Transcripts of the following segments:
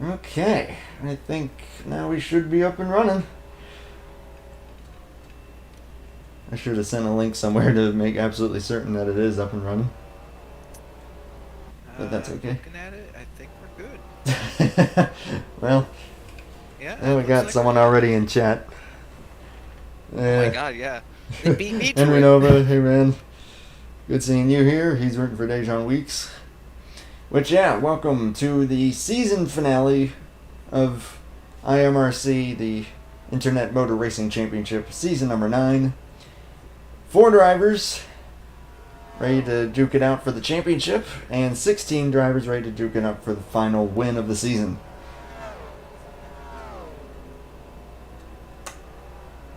Okay, I think now we should be up and running. I should have sent a link somewhere to make absolutely certain that it is up and running. But that's okay. Looking at it, I think we're good. Well, Yeah, we it got looks like someone we're good. already in chat. Oh my god, yeah. They beat me to Henry it. Nova, hey man. Good seeing you here. He's working for Dejan Weeks. Which, yeah, welcome to the season finale of IMRC, the Internet Motor Racing Championship, season number 9. 4 drivers ready to duke it out for the championship, and 16 drivers ready to duke it out for the final win of the season.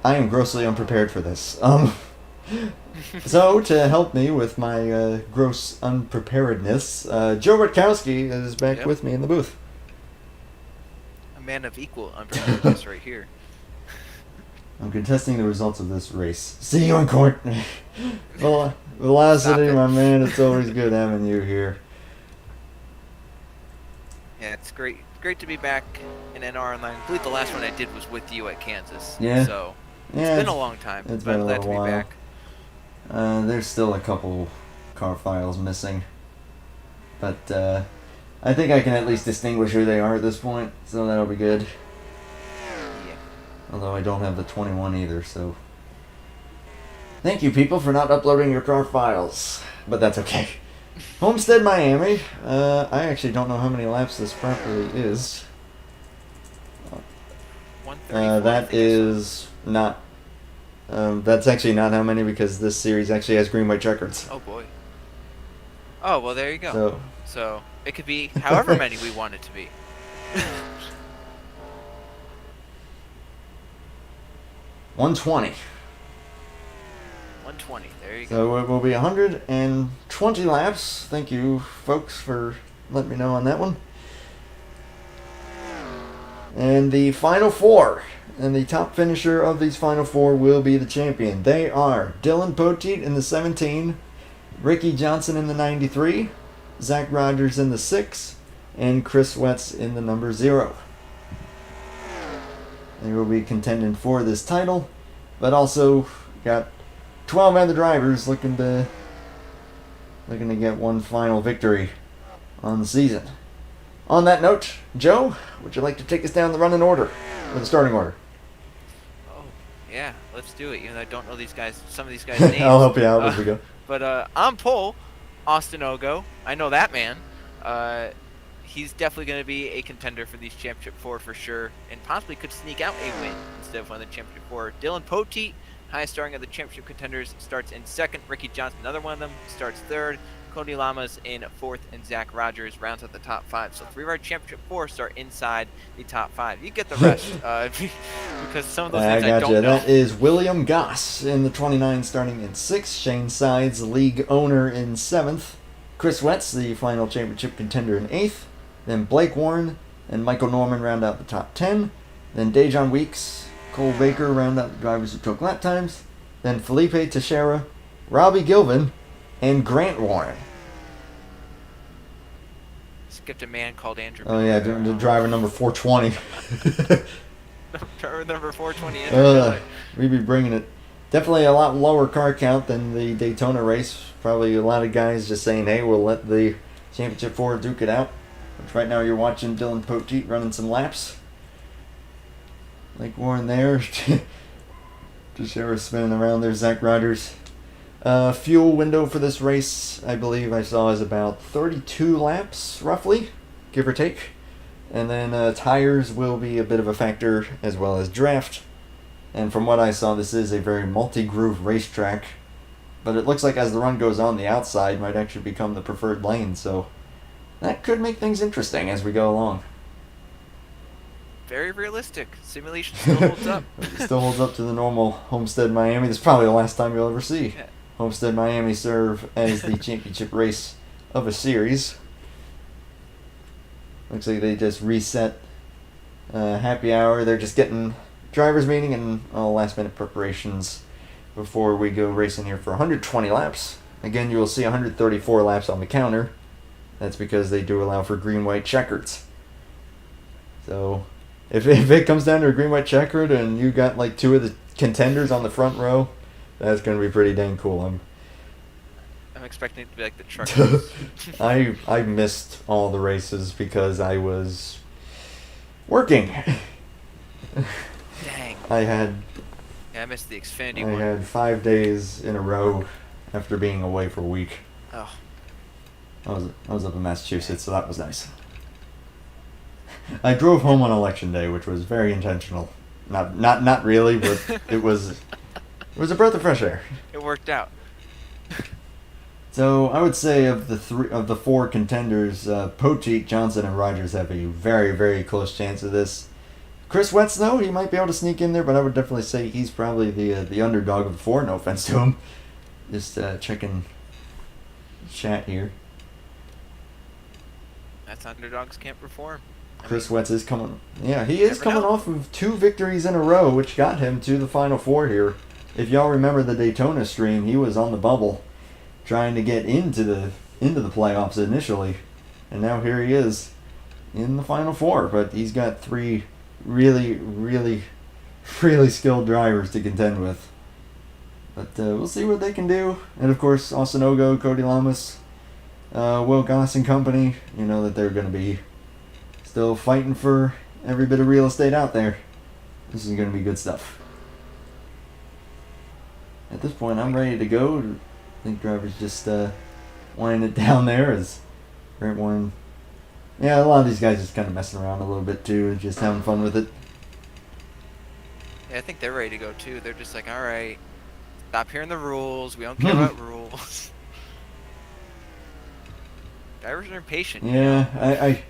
I am grossly unprepared for this. So, to help me with my gross unpreparedness, Joe Rutkowski is back Yep. with me in the booth. A man of equal unpreparedness right here. I'm contesting the results of this race. See you in court. Velocity, it. my man, it's always good having you here. Yeah, it's great. Great to be back in NR Online. I believe the last one I did was with you at Kansas. Yeah. So Yeah, it's been a long time. it's but been I'm a glad to little be while. back. There's still a couple car files missing. But I think I can at least distinguish who they are at this point, so that'll be good. Yeah. Although I don't have the 21 either, so... Thank you, people, for not uploading your car files. But that's okay. Homestead-Miami. I actually don't know how many laps this properly is. 134. I That think I saw. is not... that's actually not how many, because this series actually has green-white checkers. Oh boy. Oh well, there you go. So, So it could be however many we want it to be. 120. 120. There you go. So it will be 120 laps. Thank you, folks, for letting me know on that one. And the final 4. And the top finisher of these final 4 will be the champion. They are Dylan Poteet in the 17, Ricky Johnson in the 93, Zach Rogers in the 6, and Chris Wetz in the number 0. They will be contending for this title, but also got 12 other drivers looking to get one final victory on the season. On that note, Joe, would you like to take us down the running order, or the starting order? Oh yeah, let's do it. Even though I don't know these guys, some of these guys' names. I'll help you out as we go. But on pole, Austin Ogo. I know that man. He's definitely going to be a contender for these Championship 4 for sure, and possibly could sneak out a win instead of winning the Championship 4. Dylan Poteet, highest starting of the Championship contenders, starts in 2nd. Ricky Johnson, another one of them, starts 3rd. Cody Lamas in 4th, and Zach Rogers rounds out the top 5. So 3 of our Championship 4 start inside the top 5. You get the rest, because some of those I names I got don't you. know. That is William Goss in the 29, starting in 6th. Shane Sides, league owner, in 7th. Chris Wetz, the final championship contender, in 8th. Then Blake Warren and Michael Norman round out the top 10. Then Dejan Weeks, Cole Baker round out the drivers who took lap times. Then Felipe Teixeira, Robbie Gilvin, and Grant Warren. Skipped a man called Andrew. Oh yeah, the driver number 420. Driver number 420. Andrew. We be bringing it. Definitely a lot lower car count than the Daytona race. Probably a lot of guys just saying, hey, we'll let the Championship 4 duke it out. Which right now you're watching Dylan Poteet running some laps. Like Warren there. Teixeira spinning around there. Zach Rogers. Fuel window for this race, I believe I saw, is about 32 laps, roughly, give or take. And then tires will be a bit of a factor, as well as draft. And from what I saw, this is a very multi-groove racetrack. But it looks like as the run goes on, the outside might actually become the preferred lane, so that could make things interesting as we go along. Very realistic. Simulation still holds up. Still holds up to the normal Homestead-Miami. This is probably the last time you'll ever see Yeah. Homestead-Miami serve as the championship race of a series. Looks like they just reset happy hour. They're just getting drivers meeting and all last minute preparations before we go racing here for 120 laps. Again, you will see 134 laps on the counter. That's because they do allow for green-white checkers. So if it comes down to a green white checkered and you got like two of the contenders on the front row, that's gonna be pretty dang cool. I'm expecting it to be like the truck race. I missed all the races because I was working. Dang. I missed the Xfinity one. had 5 days in a row after being away for a week. Oh. I was up in Massachusetts, so that was nice. I drove home on election day, which was very intentional. Not really, but it was a breath of fresh air. It worked out. So I would say of the four contenders, Poteet, Johnson, and Rogers have a very, very close chance of this. Chris Wentz, though, he might be able to sneak in there, but I would definitely say he's probably the underdog of the four. No offense to him. Just checking chat here. That's underdogs can't perform. Chris Wentz is coming. Yeah, he is coming off of 2 victories in a row, which got him to the Final Four here. If y'all remember the Daytona stream, he was on the bubble, trying to get into the playoffs initially, and now here he is in the Final Four. But he's got 3 really, really, really skilled drivers to contend with. But we'll see what they can do. And of course, Austin Ogo, Cody Lamas, Will Goss and company. You know that they're going to be still fighting for every bit of real estate out there. This is going to be good stuff. At this point, I'm ready to go. I think drivers just winding it down there as Grant Warren. Yeah, a lot of these guys just kind of messing around a little bit too, just having fun with it. Yeah, I think they're ready to go too. They're just like, all right, stop hearing the rules. We don't care about rules. Drivers are impatient. Yeah,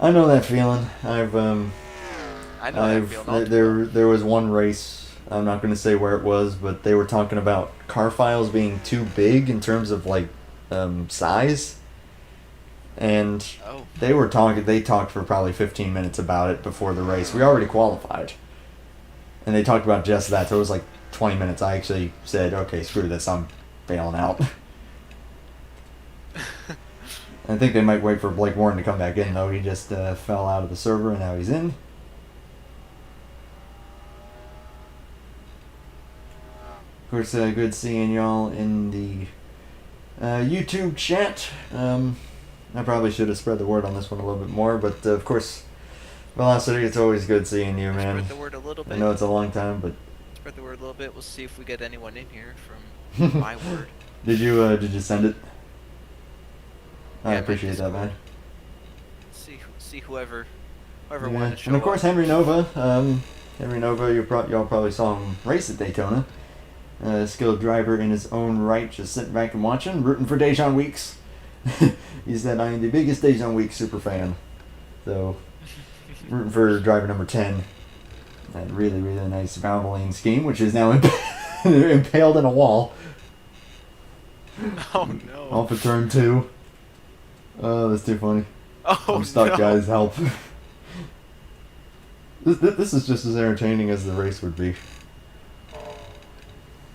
I know that feeling. I know that feeling. There was one race. I'm not going to say where it was, but they were talking about car files being too big in terms of like size, and They talked for probably 15 minutes about it before the race. We already qualified, and they talked about just that. So it was like 20 minutes. I actually said, "Okay, screw this. I'm bailing out." I think they might wait for Blake Warren to come back in, though. He just fell out of the server, and now he's in. Of course, good seeing y'all in the YouTube chat. I probably should have spread the word on this one a little bit more, but of course, Velocity, it's always good seeing you, man. Spread the word a little bit. I know it's a long time, but spread the word a little bit. We'll see if we get anyone in here from my word. Did you send it? I Yeah, appreciate that, man. See whoever wanted to show and of course, up. Henry Nova. Henry Nova, y'all probably saw him race at Daytona. Skilled driver in his own right, just sitting back and watching, rooting for Dejan Weeks. He said, "I am the biggest Dejan Weeks super fan." So, rooting for driver number 10. That really, really nice Valvoline scheme, which is now impaled in a wall. Oh no! Off of turn 2. Oh, that's too funny. Oh, I'm stuck, no. guys. Help. This is just as entertaining as the race would be.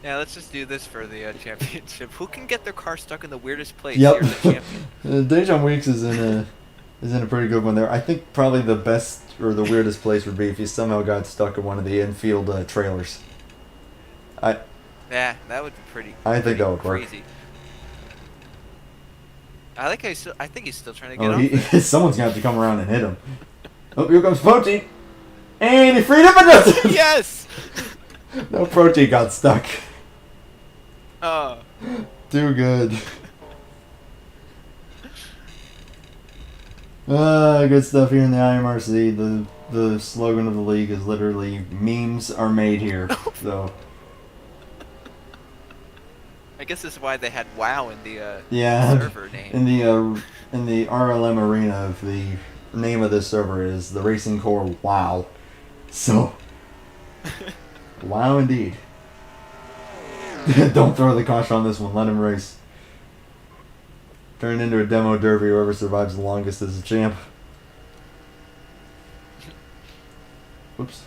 Yeah, let's just do this for the championship. Who can get their car stuck in the weirdest place? Yep. Here's the champion. Dejan Weeks is in a pretty good one there. I think probably the best or the weirdest place would be if he somehow got stuck in one of the infield trailers. Yeah, that would be pretty. I think that would crazy. work. I think he's still trying to get off. Someone's gonna have to come around and hit him. Oh, here comes Poteet, and he freed him and does it. Yes. No, Poteet got stuck. Oh. Too good. Good stuff here in the IMRC. The slogan of the league is literally "memes are made here." So. I guess this is why they had WoW in the server name. In the RLM arena, the name of this server is the Racing Core WoW. So, wow indeed. Don't throw the caution on this one. Let him race. Turn into a demo derby. Whoever survives the longest is the champ. Whoops.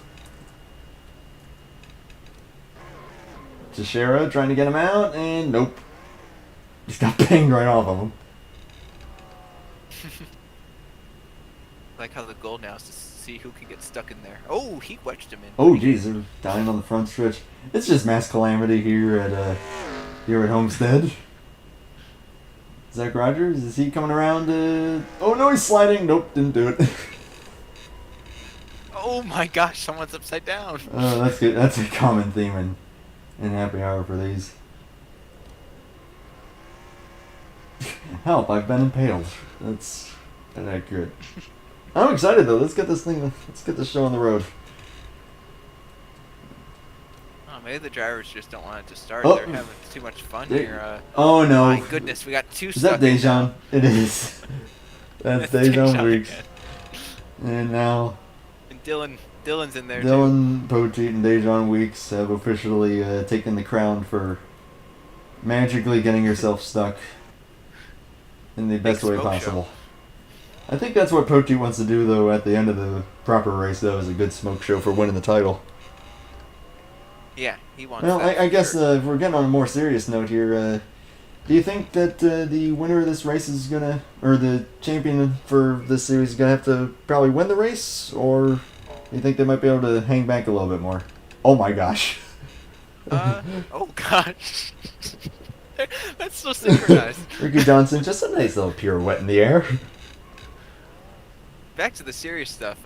Teixeira trying to get him out, and nope. Just got pinged right off of him. like how the goal now is to see who can get stuck in there. Oh, he wedged him in. Oh, geez, they're dying on the front stretch. It's just mass calamity here at Homestead. Zach Rogers, is he coming around? Oh no, he's sliding. Nope, didn't do it. Oh my gosh, someone's upside down. That's good. That's a common theme in happy hour for these. Help! I've been impaled. That's inaccurate. I'm excited though. Let's get this show on the road. Oh, maybe the drivers just don't want it to start. Oh. They're having too much fun here. Oh no! My goodness, we got two Is that stuck in Dejan? now. It is. That's Dejan Weeks. again. And now And Dylan's in there too. Dylan Poteet and Dejan Weeks have officially taken the crown for magically getting yourself stuck in the best Big way smoke possible. show. I think that's what Poteet wants to do, though, at the end of the proper race, though, is a good smoke show for winning the title. Yeah, he wants Well, that. I guess sure. if we're getting on a more serious note here, do you think that the winner of this race is gonna, or the champion for this series is gonna have to probably win the race, or do you think they might be able to hang back a little bit more? Oh my gosh. Oh gosh. That's so synchronized. Ricky Johnson, just a nice little pirouette in the air. Back to the serious stuff.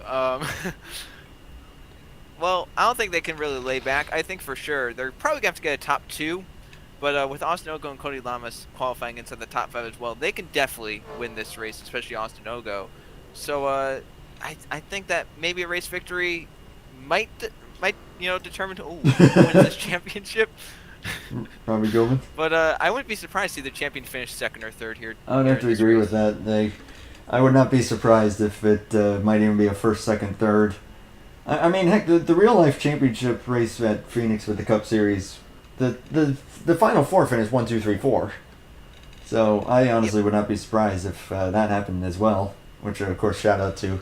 Well, I don't think they can really lay back. I think for sure they're probably going to have to get a top 2. But with Austin Ogo and Cody Lamas qualifying inside the top 5 as well, they can definitely win this race, especially Austin Ogo. So I think that maybe a race victory might determine who wins this championship. Robbie Gilman. But I wouldn't be surprised to see the champion finish 2nd or 3rd here. I would have to agree with that. I would not be surprised if it might even be a 1st, 2nd, 3rd. I mean, heck, the real life championship race at Phoenix with the Cup Series, the final 4 finished 1, 2, 3, 4. So I honestly would not be surprised if that happened as well. Which, of course, shout out to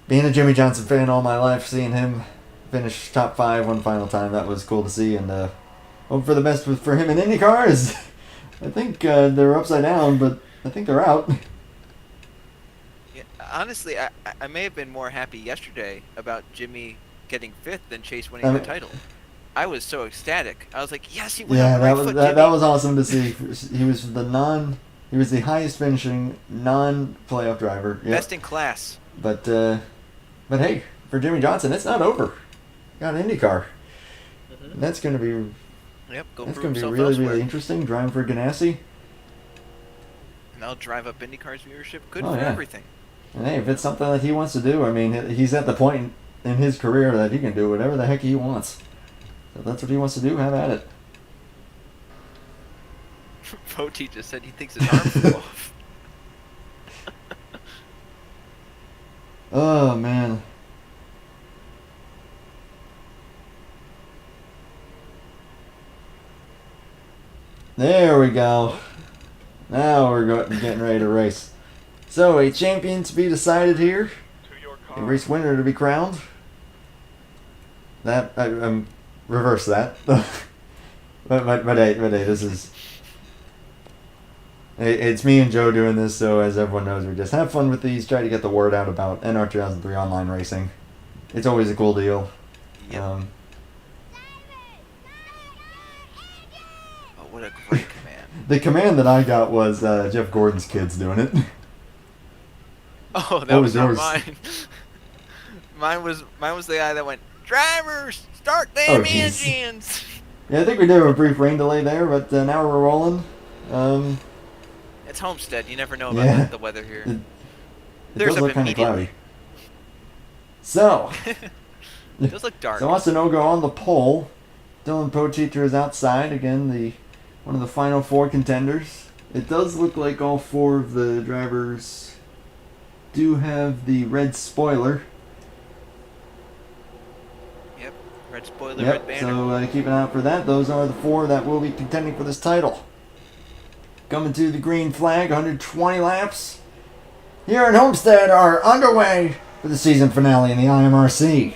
being a Jimmy Johnson fan all my life, seeing him finish top 5 one final time. That was cool to see, and hope for the best for him in IndyCar. I think they're upside down, but I think they're out. Yeah, honestly, I may have been more happy yesterday about Jimmy getting 5th than Chase winning the title. I was so ecstatic. I was like, yes, he went on the right foot, that was awesome to see. He was the highest finishing non-playoff driver. Yep. Best in class. But hey, for Jimmy Johnson, it's not over. Got an IndyCar. Mm-hmm. That's going to be. Yep, that's going to be really, really interesting. Driving for Ganassi. And that'll drive up IndyCar's viewership. Good for everything. And hey, if it's something that he wants to do, I mean, he's at the point in his career that he can do whatever the heck he wants. So if that's what he wants to do, have at it. Poteet just said he thinks his arm flew off. Oh, man. There we go. Now we're getting ready to race. So, a champion to be decided here. A race winner to be crowned. That, reverse that. but hey, this is... It's me and Joe doing this, so as everyone knows, we just have fun with these, try to get the word out about NR 2003 online racing. It's always a cool deal. Yep. Oh, what a great command. The command that I got was Jeff Gordon's kids doing it. Oh, that was not mine. Mine was the guy that went, drivers, start them engines. Yeah, I think we did have a brief rain delay there, but now we're rolling. It's Homestead. You never know about the weather here. It does look kind of cloudy. So, it does look dark. So Austin Ogo on the pole. Dylan Poteet is outside again. One of the final 4 contenders. It does look like all 4 of the drivers do have the red spoiler. Yep, red spoiler, red banner. So keep an eye out for that. Those are the 4 that will be contending for this title. Coming to the green flag, 120 laps here in Homestead are underway for the season finale in the IMRC.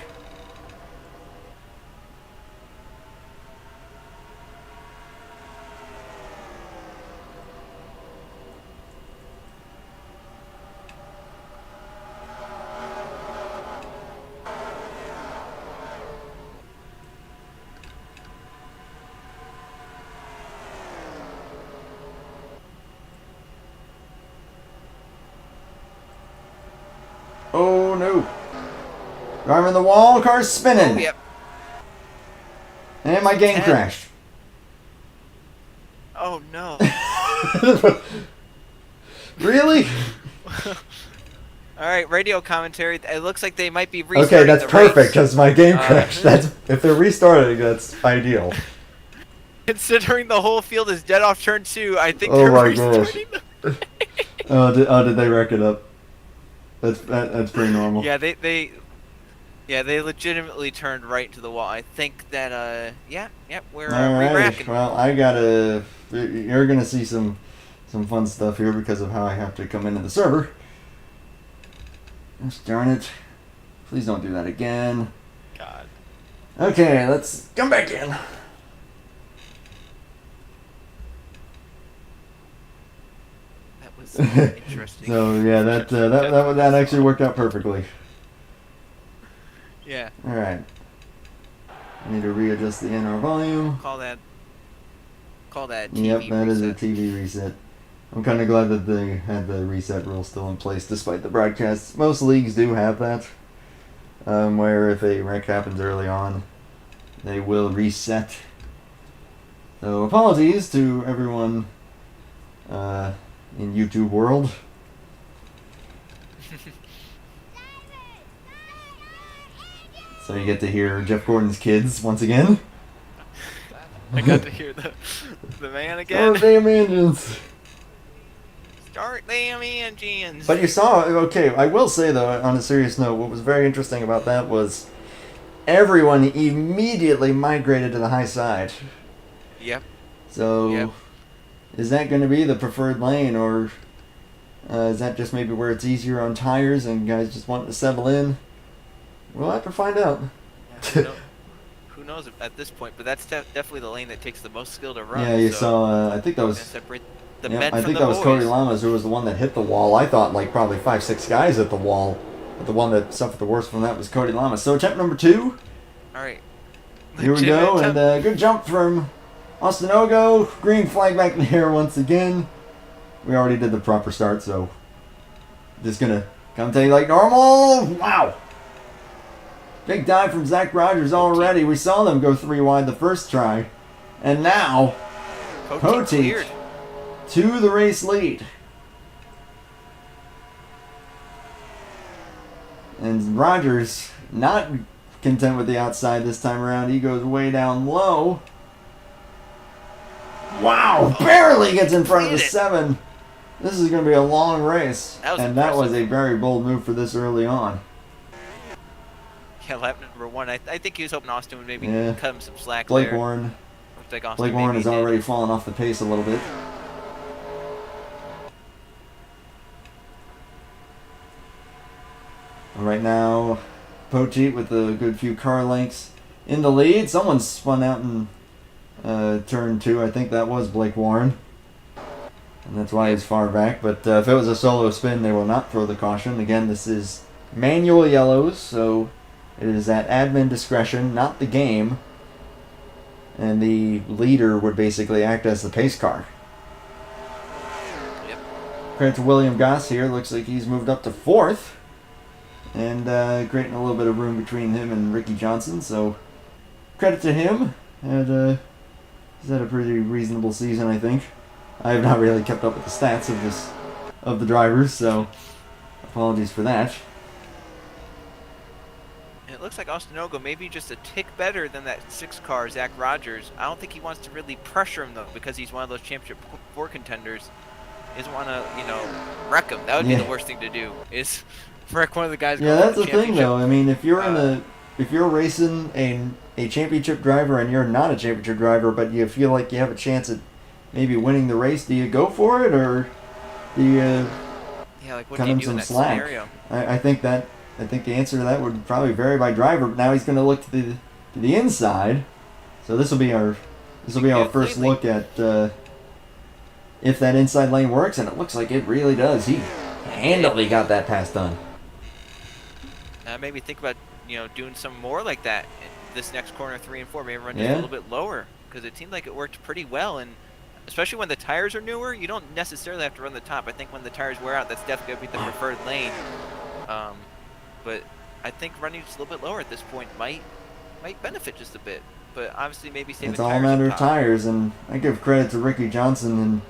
no. Driving the wall, car's spinning. Oh, yep. And my game 10. crashed. Oh, no. Really? All right, radio commentary. It looks like they might be restarting Okay, that's the perfect race. because my game crashed. That's if they're restarting, that's ideal. Considering the whole field is dead off turn 2, I think Oh they're my gosh. restarting Did they wreck it up? That's pretty normal. Yeah, they legitimately turned right into the wall. I think that we're Alright, re-racking. well, you're gonna see some fun stuff here because of how I have to come into the server. Gosh darn it. Please don't do that again. God. Okay, let's come back in. That was interesting. So yeah, that actually worked out perfectly. Yeah. Alright. I need to readjust the NR volume. Call that TV Yep, that is a reset. TV reset. I'm kind of glad that they had the reset rule still in place despite the broadcasts. Most leagues do have that, where if a wreck happens early on, they will reset. So apologies to everyone in YouTube world. So you get to hear Jeff Gordon's kids once again. I got to hear the man again. Oh, damn engines. Start them engines. But you saw, okay, I will say though, on a serious note, what was very interesting about that was everyone immediately migrated to the high side. Yep. So, Yep. Is that going to be the preferred lane, or is that just maybe where it's easier on tires and guys just want to settle in? We'll have to find out. Who knows at this point? But that's definitely the lane that takes the most skill to run. Yeah, you so saw, I think that was... separate the Yep, men I from think the that was boys. Cody Lamas who was the one that hit the wall. I thought like probably 5-6 guys hit the wall, but the one that suffered the worst from that was Cody Lamas. So attempt number 2. All right. Here we go, and good jump from Austin Ogo. Green flag back in the air once again. We already did the proper start, so just gonna come take like normal. Wow! Big dive from Zach Rogers already. We saw them go 3 wide the first try, and now Poteet cleared. to the race lead. And Rogers not content with the outside this time around. He goes way down low. Wow, barely gets in front of the 7. This is going to be a long race. That was a very bold move for this early on. Yeah, lap number 1. I think he was hoping Austin would maybe cut him some slack Blake there. Warren. Like Blake Warren has already fallen off the pace a little bit. Right now, Poteet with a good few car lengths in the lead. Someone spun out in turn 2. I think that was Blake Warren. And that's why he's far back. But if it was a solo spin, they will not throw the caution. Again, this is manual yellows, so it is at admin discretion, not the game. And the leader would basically act as the pace car. Yep. Credit to William Goss here. Looks like he's moved up to 4th. And creating a little bit of room between him and Ricky Johnson. So credit to him. And he's had a pretty reasonable season, I think. I have not really kept up with the stats of the drivers, so apologies for that. It looks like Austin Ogo maybe just a tick better than that 6 car, Zach Rogers. I don't think he wants to really pressure him, though, because he's one of those Championship 4 contenders. He doesn't want to, wreck him. That would be the worst thing to do, is wreck one of the guys going that's for the thing, though. I mean, if you're racing a championship driver and you're not a championship driver, but you feel like you have a chance at maybe winning the race, do you go for it, or do you what cut do you him do in some that slack? scenario? I think the answer to that would probably vary by driver. Now he's going to look to the inside, so this will be our first look at if that inside lane works, and it looks like it really does. He handily got that pass done. Maybe think about doing some more like that in this next corner 3 and 4. Maybe run just a little bit lower, because it seemed like it worked pretty well. And especially when the tires are newer, you don't necessarily have to run the top. I think when the tires wear out, that's definitely going to be the preferred lane. but I think running just a little bit lower at this point might benefit just a bit. But obviously maybe saving It's all a tires matter up of top. tires, and I give credit to Ricky Johnson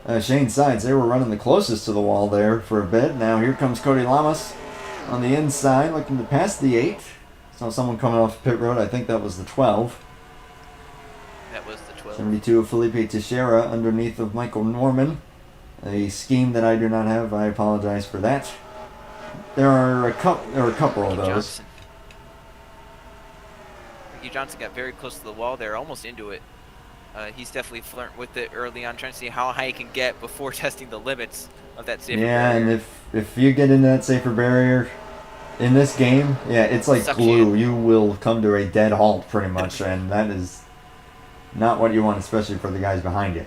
and Shane Sides. They were running the closest to the wall there for a bit. Now here comes Cody Lamas on the inside, looking to pass the 8. Saw someone coming off pit road. I think that was the 12. That was the 12. 72 of Felipe Teixeira underneath of Michael Norman. A scheme that I do not have. I apologize for that. There are a couple of those. Ricky Johnson got very close to the wall there, almost into it. He's definitely flirting with it early on, trying to see how high he can get before testing the limits of that safer barrier. Yeah, and if you get into that safer barrier in this game, yeah, it's like glue. You will come to a dead halt pretty much, and that is not what you want, especially for the guys behind you.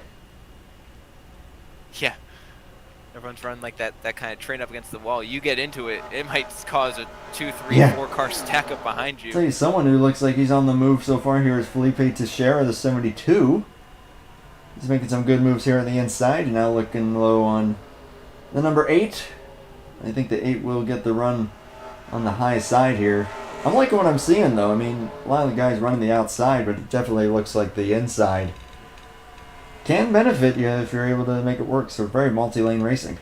Yeah. Everyone's running like that kind of train up against the wall. You get into it, it might cause a 2, 3, 4 car stack up behind you. I'll tell you, someone who looks like he's on the move so far here is Felipe Teixeira, the 72. He's making some good moves here on the inside. Now looking low on the number 8. I think the 8 will get the run on the high side here. I'm liking what I'm seeing, though. I mean, a lot of the guys running the outside, but it definitely looks like the inside can benefit you if you're able to make it work. So very multi-lane racing.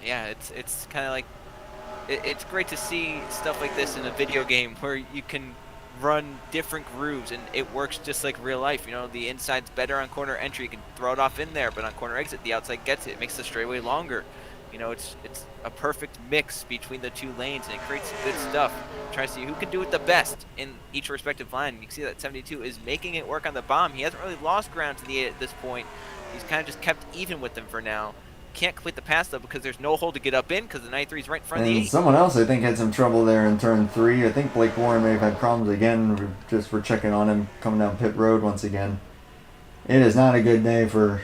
Yeah, it's kind of like it's great to see stuff like this in a video game where you can run different grooves and it works just like real life. You know, the inside's better on corner entry, you can throw it off in there, but on corner exit the outside gets it. It makes the straightaway longer. You know, it's a perfect mix between the two lanes, and it creates good stuff. Try to see who can do it the best in each respective line. You can see that 72 is making it work on the bomb. He hasn't really lost ground to the 8 at this point. He's kind of just kept even with them for now. Can't complete the pass, though, because there's no hole to get up in because the 93 is right in front of the 8. Someone else, I think, had some trouble there in turn 3. I think Blake Warren may have had problems again. We're checking on him coming down pit road once again. It is not a good day for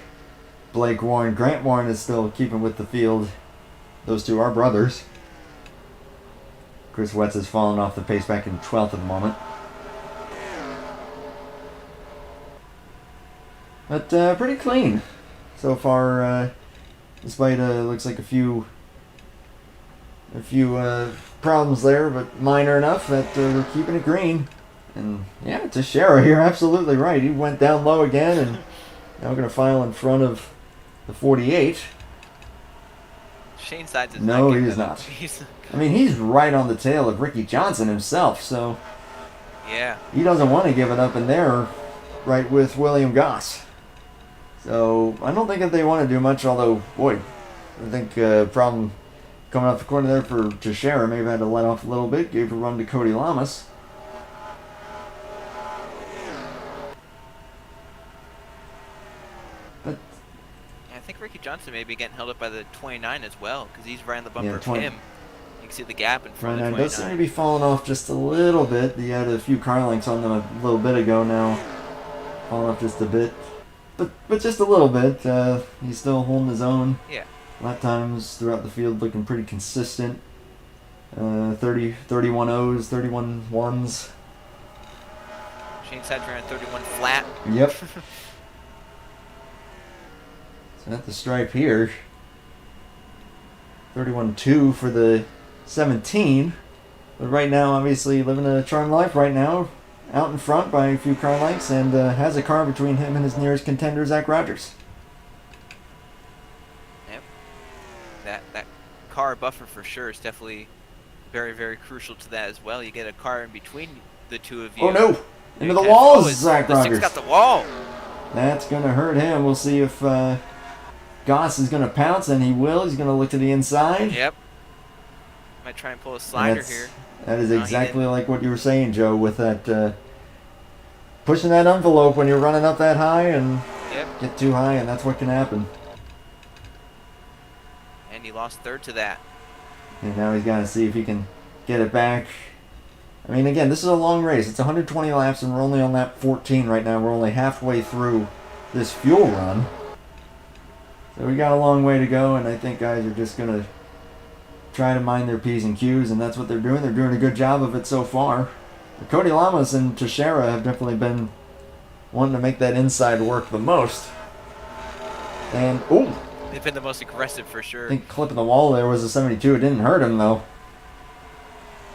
Blake Warren. Grant Warren is still keeping with the field. Those two are brothers. Chris Wetz has fallen off the pace back in 12th at the moment. But pretty clean so far, despite looks like a few problems there, but minor enough that we're keeping it green. And yeah, Teixeira here, absolutely right. He went down low again, and now we're going to file in front of the 48. Shane Sides is no, he is not. I mean, he's right on the tail of Ricky Johnson himself, so yeah, he doesn't want to give it up in there, right with William Goss. So I don't think that they want to do much. Although, boy, I think problem coming off the corner there for Teixeira. Maybe had to let off a little bit. Gave a run to Cody Lamas. But I think Ricky Johnson may be getting held up by the 29 as well, because he's right on the bumper of 20. him. You can see the gap in front of the 29 29. does seem to be falling off just a little bit. He had a few car lengths on them a little bit ago now. Falling off just a bit. But just a little bit. He's still holding his own. Yeah. Lap times throughout the field looking pretty consistent. 31 O's, 31 1s. Shane Sides ran 31 flat. Yep. So at the stripe here. 31-2 for the 17. But right now, obviously, living a charmed life right now. Out in front by a few car lengths, and has a car between him and his nearest contender, Zach Rogers. Yep. That car buffer for sure is definitely very, very crucial to that as well. You get a car in between the two of you. Oh no! Into the wall is Zach the Rogers. 6 got the wall. That's going to hurt him. We'll see if Goss is going to pounce, and he will. He's going to look to the inside. Yep. Might try and pull a slider here. That is exactly like what you were saying, Joe, with that pushing that envelope when you're running up that high and get too high, and that's what can happen. And he lost third to that. And now he's got to see if he can get it back. I mean, again, this is a long race. It's 120 laps, and we're only on lap 14 right now. We're only halfway through this fuel run. So we got a long way to go, and I think guys are just going to try to mind their P's and Q's, and that's what they're doing. They're doing a good job of it so far. But Cody Lamas and Teixeira have definitely been wanting to make that inside work the most. And, they've been the most aggressive for sure. I think clipping the wall there was a 72. It didn't hurt him, though.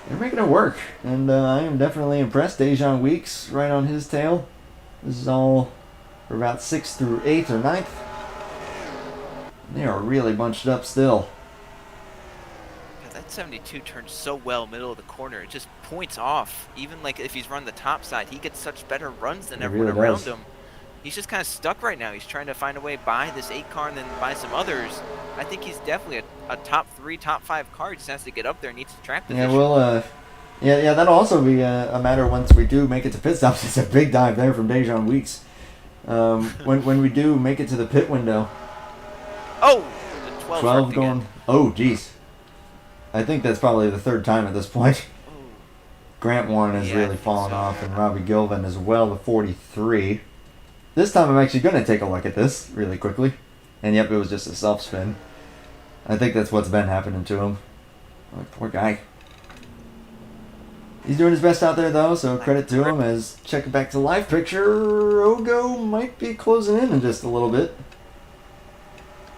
they're making it work. And I am definitely impressed. Dejan Weeks right on his tail. This is all for about 6th through 8th or 9th. They are really bunched up still. Yeah, that 72 turns so well middle of the corner. It just points off. Even like if he's run the top side, he gets such better runs than everyone really around does. him. He's just kind of stuck right now. He's trying to find a way by this 8 car and then by some others. I think he's definitely a top 3, top 5 car. He just has to get up there and needs to track position. Yeah, we'll, yeah, that'll also be a matter once we do make it to pit stops. It's a big dive there from Dejan Weeks. When we do make it to the pit window. Oh, the 12 going. Again. Oh, geez. I think that's probably the 3rd time at this point. Oh. Grant Warren has really fallen off, and Robbie Gilvin as well, the 43. This time I'm actually going to take a look at this really quickly. And yep, it was just a self-spin. I think that's what's been happening to him. Oh, poor guy. He's doing his best out there, though, so credit to him. As checking back to live picture, Ogo might be closing in just a little bit.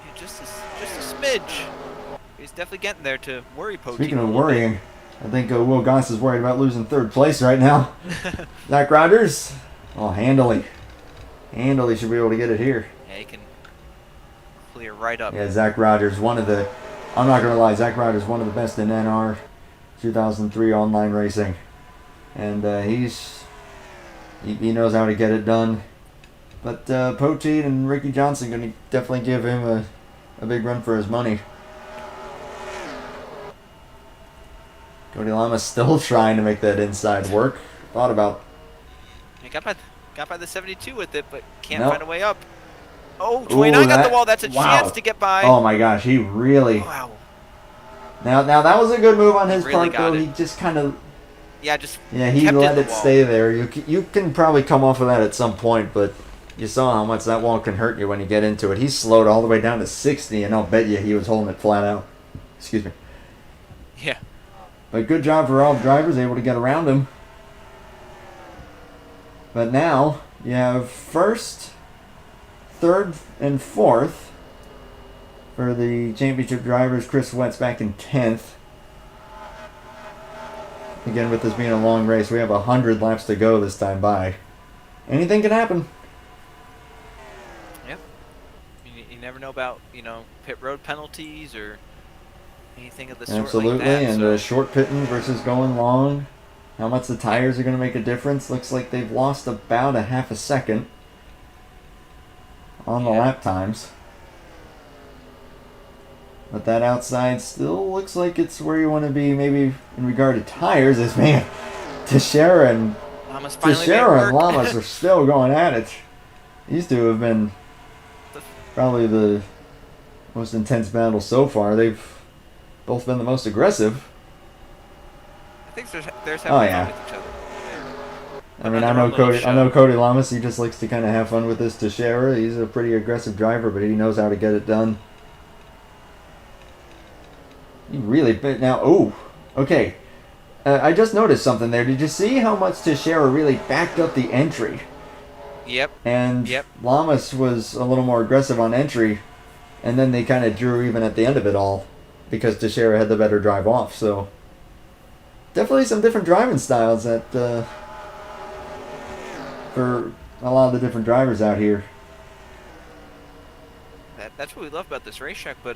Yeah, just a smidge. He's definitely getting there to worry Poteet. Speaking of worrying, I think Will Goss is worried about losing 3rd place right now. Zach Rogers, oh, handily should be able to get it here. Yeah, he can clear right up. Yeah, Zach Rogers, I'm not going to lie, Zach Rogers, one of the best in NR 2003 online racing. And he knows how to get it done. But Poteet and Ricky Johnson going to definitely give him a big run for his money. Cody Lama's still trying to make that inside work. Thought about. He got by the 72 with it, but can't Nope. find a way up. Oh, 29 got the wall. That's a wow. chance to get by. Oh my gosh, he really. Wow. Now that was a good move on his Really part, though. got it. He just kind of. Yeah, just Yeah, he kept let the it wall. stay there. You can probably come off of that at some point, but you saw how much that wall can hurt you when you get into it. He slowed all the way down to 60, and I'll bet you he was holding it flat out. Excuse me. Yeah. But good job for all the drivers, able to get around him. But now you have 1st, 3rd, and 4th for the championship drivers. Chris Wett's back in 10th. Again, with this being a long race, we have 100 laps to go this time by. Anything can happen. Yep. You never know about, pit road penalties or anything of the sort Absolutely, like that. and short pitting versus going long. How much the tires are going to make a difference. Looks like they've lost about a half a second on the lap times. But that outside still looks like it's where you want to be, maybe in regard to tires. As man, Teixeira and Lamas are still going at it. These two have been probably the most intense battle so far. They've both been the most aggressive. I think there's having fun with each other. I mean, I know Cody Lamas. He just likes to kind of have fun with this Teixeira. He's a pretty aggressive driver, but he knows how to get it done. He really now. Oh, okay. I just noticed something there. Did you see how much Teixeira really backed up the entry? Yep. And Lamas was a little more aggressive on entry, and then they kind of drew even at the end of it all because Teixeira had the better drive off. So definitely some different driving styles that for a lot of the different drivers out here. That's what we love about this racetrack, but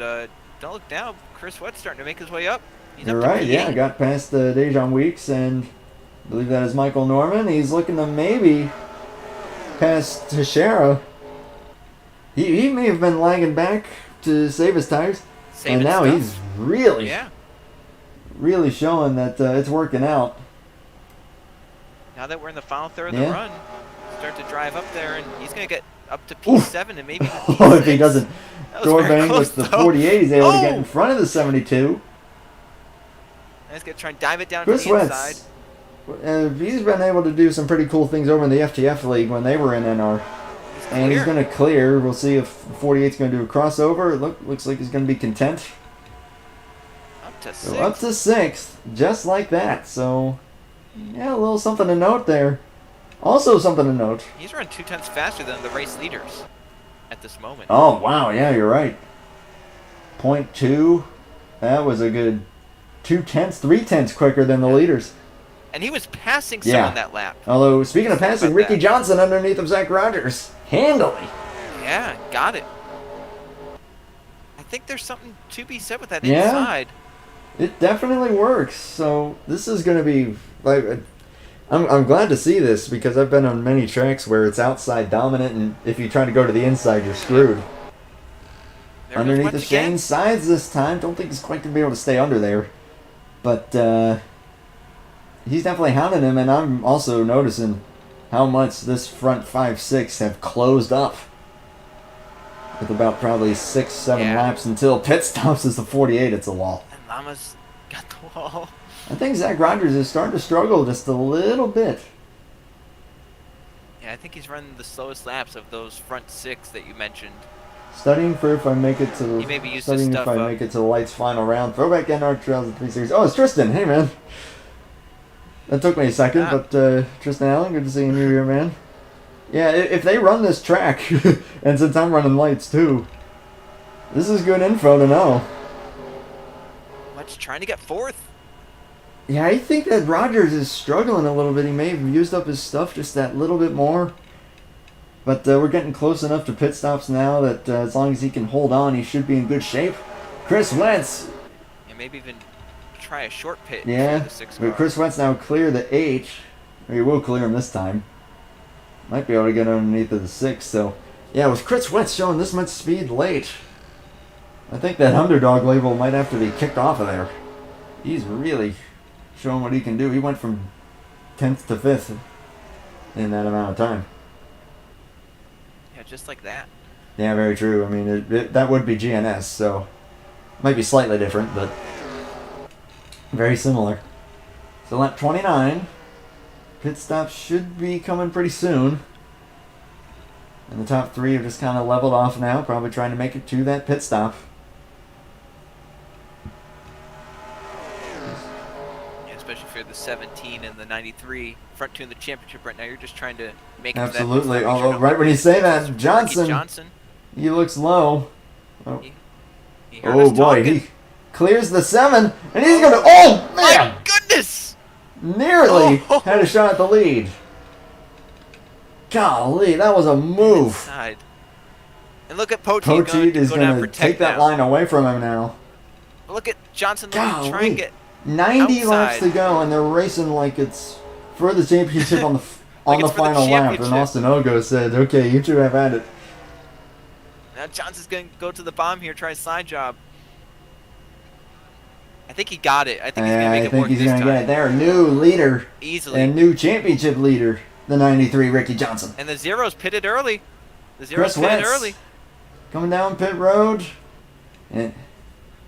don't look down. Chris Wett's starting to make his way up. You're right, yeah. Got past Dejan Weeks, and I believe that is Michael Norman. He's looking to maybe pass Teixeira. He may have been lagging back to save his tires. And now he's really showing that it's working out. Now that we're in the final third of the run, start to drive up there, and he's going to get up to P7 and maybe even P6. Oh, if he doesn't door bang with the 48, he's able to get in front of the 72. And he's going to try and dive it down Chris to the inside. He's been able to do some pretty cool things over in the FTF League when they were in NR. And he's going to clear. We'll see if 48's going to do a crossover. It looks like he's going to be content. Up to 6th. So up to 6th, just like that. So, yeah, a little something to note there. Also something to note. He's run 0.2 faster than the race leaders at this moment. Oh, wow. Yeah, you're right. 0.2. That was a good 2/10, 3/10 quicker than the leaders. And he was passing Yeah. someone that lap. Although, speaking of Think passing, about Ricky that. Johnson underneath of Zach Rogers. Handily. Yeah, got it. I think there's something to be said with that Yeah. inside. It definitely works. So this is going to be like, I'm glad to see this because I've been on many tracks where it's outside dominant, and if you try to go to the inside, you're screwed. There goes Underneath once the again. Shane sides this time. Don't think he's quite going to be able to stay under there, but he's definitely hounding him, and I'm also noticing how much this front 5-6 have closed up. With about probably 6-7 Yeah. laps until pit stops is the 48. It's a wall. And Llama's got the wall. I think Zach Rogers is starting to struggle just a little bit. Yeah, I think he's running the slowest laps of those front 6 that you mentioned. Studying for if I make it to He maybe used his studying if stuff I up. make it to the lights final round. Throwback NR Trails 3 Series. Oh, it's Tristan. Hey man. That took me a second, Ah. but Tristan Allen, good to see you here, man. Yeah, if they run this track, and since I'm running lights too, this is good info to know. What's trying to get 4th? Yeah, I think that Rogers is struggling a little bit. He may have used up his stuff just that little bit more. But we're getting close enough to pit stops now that as long as he can hold on, he should be in good shape. Chris Wentz. And maybe even try a short pit Yeah, for the 6 but car. Chris Wentz now clear the H. Or he will clear him this time. Might be able to get underneath of the 6. So, yeah, with Chris Wentz showing this much speed late, I think that underdog label might have to be kicked off of there. He's really showing what he can do. He went from 10th to 5th in that amount of time. Yeah, just like that. Yeah, very true. I mean, that would be GNS, so might be slightly different, but very similar. So lap 29. Pit stop should be coming pretty soon. And the top 3 have just kind of leveled off now, probably trying to make it to that pit stop. Yeah, especially for the 17 and the 93 front 2 in the championship right now. You're just trying to make it Absolutely. to that. Although, right when you say that, Ricky Johnson, Johnson. he looks low. Oh, He heard oh us boy, talking. he clears the 7, and he's going to... Oh, My man! goodness! Nearly Oh. had a shot at the lead. Golly, that was a move. Inside. And look at Poteet Poteet is going to going to protect take that now. line away from him now. Look at Johnson looking to try Golly. and get 90 laps outside. to go, and they're racing like it's for the championship on the Like on the it's for the final lap. And championship. Austin Ogo said, "Okay, you two have at it." Now Johnson's going to go to the bomb here, try a side job. I think he got it. I think he's going to make I it think work he's this going to get it time. there. New leader Easily. and new championship leader, the 93 Ricky Johnson. And the Zero's pitted early. The Zero's Chris pitted Wentz early. coming down pit road, and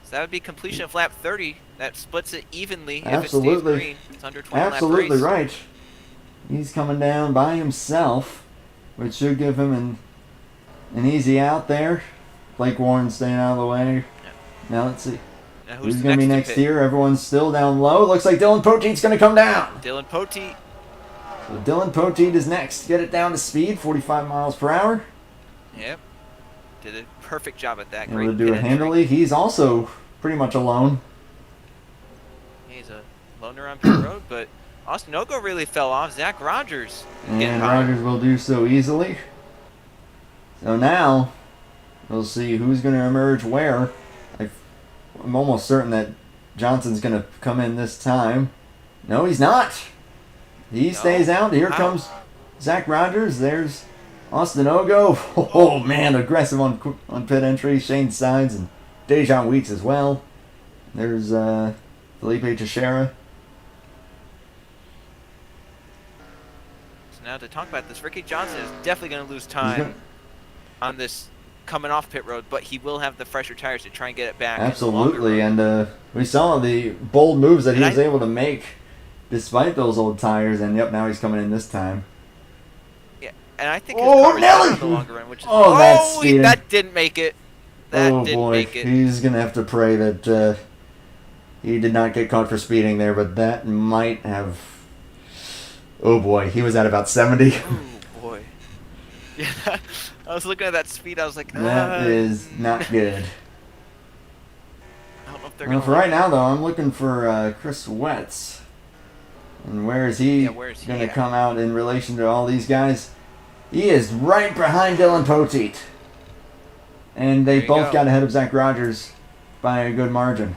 So that would be completion of lap 30. That splits it evenly Absolutely. if it stays green. It's under 20 absolutely lap race. right. He's coming down by himself, which should give him an easy out there. Blake Warren staying out of the way. Now let's see. Now Who's who's going to be to next pit? here? Everyone's still down low. Looks like Dylan Poteet's going to come down. Dylan Poteet. So Dylan Poteet is next. Get it down to speed, 45 miles per hour. Yep. Did a perfect job at that. Able Great to do pit it entry. handily. He's also pretty much alone. He's a loner on pit road, but Austin Ogo really fell off. Zach Rogers getting And by. Rogers will do so easily. So now, we'll see who's going to emerge where. I'm almost certain that Johnson's going to come in this time. No, he's not. He stays out. Here Wow. comes Zach Rogers. There's Austin Ogo. Oh, man, aggressive on pit entry. Shane Sides and Dejan Weeks as well. There's Felipe Teixeira. So now to talk about this, Ricky Johnson is definitely going to lose gonna- time on this coming off pit road, but he will have the fresher tires to try and get it back. in the Absolutely, longer run. and we saw the bold moves that he And was able to make despite those old tires, and yep, now he's coming in this time. Yeah, and I think his Oh, car is better Nelly! in the longer run, which is Oh, that's speeding. that didn't make it. That Oh didn't boy, make it. he's going to have to pray that he did not get caught for speeding there, but that might have... Oh boy, he was at about 70. Oh boy. Yeah, I was looking at that speed. I was like, That is not good. I don't know if they're Well, going for right now, though, I'm looking for Chris Wetz. And where is he where is he going to at? come out in relation to all these guys? He is right behind Dylan Poteet. And they There you both go. got ahead of Zach Rogers by a good margin.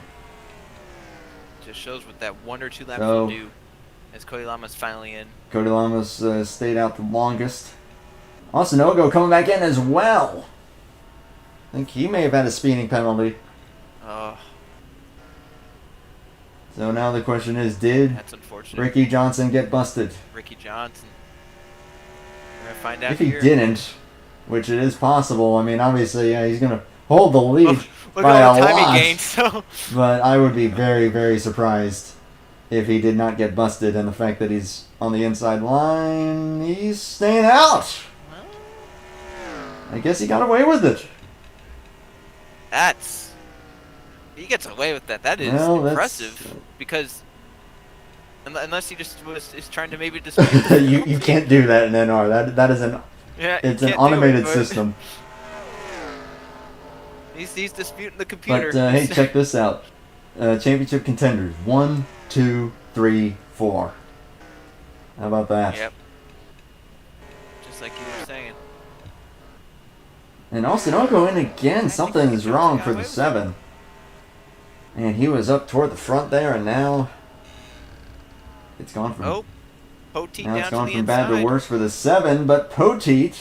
Just shows what that 1 or 2 laps So- will do. As Cody Lama's finally in. Cody Lamas stayed out the longest. Austin Ogo coming back in as well. I think he may have had a speeding penalty. Oh, So now the question is, did that's unfortunate. Ricky Johnson get busted? Ricky Johnson. We're going to find out If he here. didn't, which it is possible, I mean, obviously, he's going to hold the lead Look by at all the a timing lot. gain. So But I would be very, very surprised if he did not get busted, and the fact that he's on the inside line, he's staying out. I guess he got away with it. he gets away with that. That is Well, that's- impressive because unless he just is trying to maybe dispute the you penalty. can't do that in NR. That is an Yeah, it's you an can't do automated it, but system. He's disputing the computer. But hey, check this out. Championship contenders: 1, 2, 3, 4. How about that? Yep. Just like you were saying. And Austin Ogo in again. think Something Ricky is Johnson wrong got for away the with it. 7. And he was up toward the front there, and now it's gone from Oh, Poteet now it's down to gone the from inside. bad to worse for the 7. But Poteet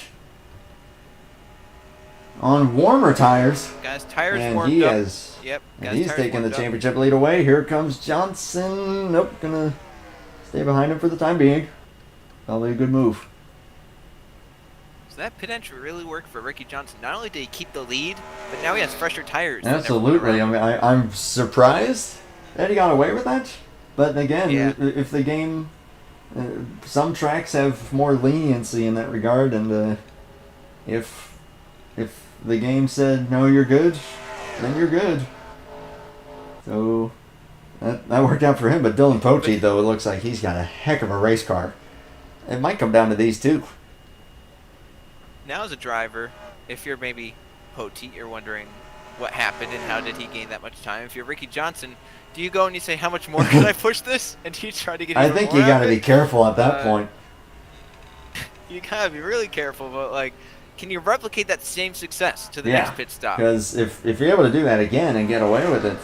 on warmer tires, Guys, tires and warmed he up. has. Yep. And guys, he's tires taking the warmed up. championship lead away. Here comes Johnson. Nope, gonna stay behind him for the time being. Probably a good move. So that pit entry really worked for Ricky Johnson. Not only did he keep the lead, but now he has fresher tires. than everyone Absolutely. I around. mean, I'm surprised that he got away with that. But again, Yeah. if the game, some tracks have more leniency in that regard, and if the game said no, you're good, then you're good. So that worked out for him. But Dylan Poteet, though, it looks like he's got a heck of a race car. It might come down to these two. Now as a driver, if you're maybe Poteet, you're wondering what happened and how did he gain that much time. If you're Ricky Johnson, do you go and you say, how much more can I push this? And do you try to get I even think more you got out to of be it? careful at that point. You gotta be really careful, but like, can you replicate that same success to the Yeah, next pit stop? Because if you're able to do that again and get away with it,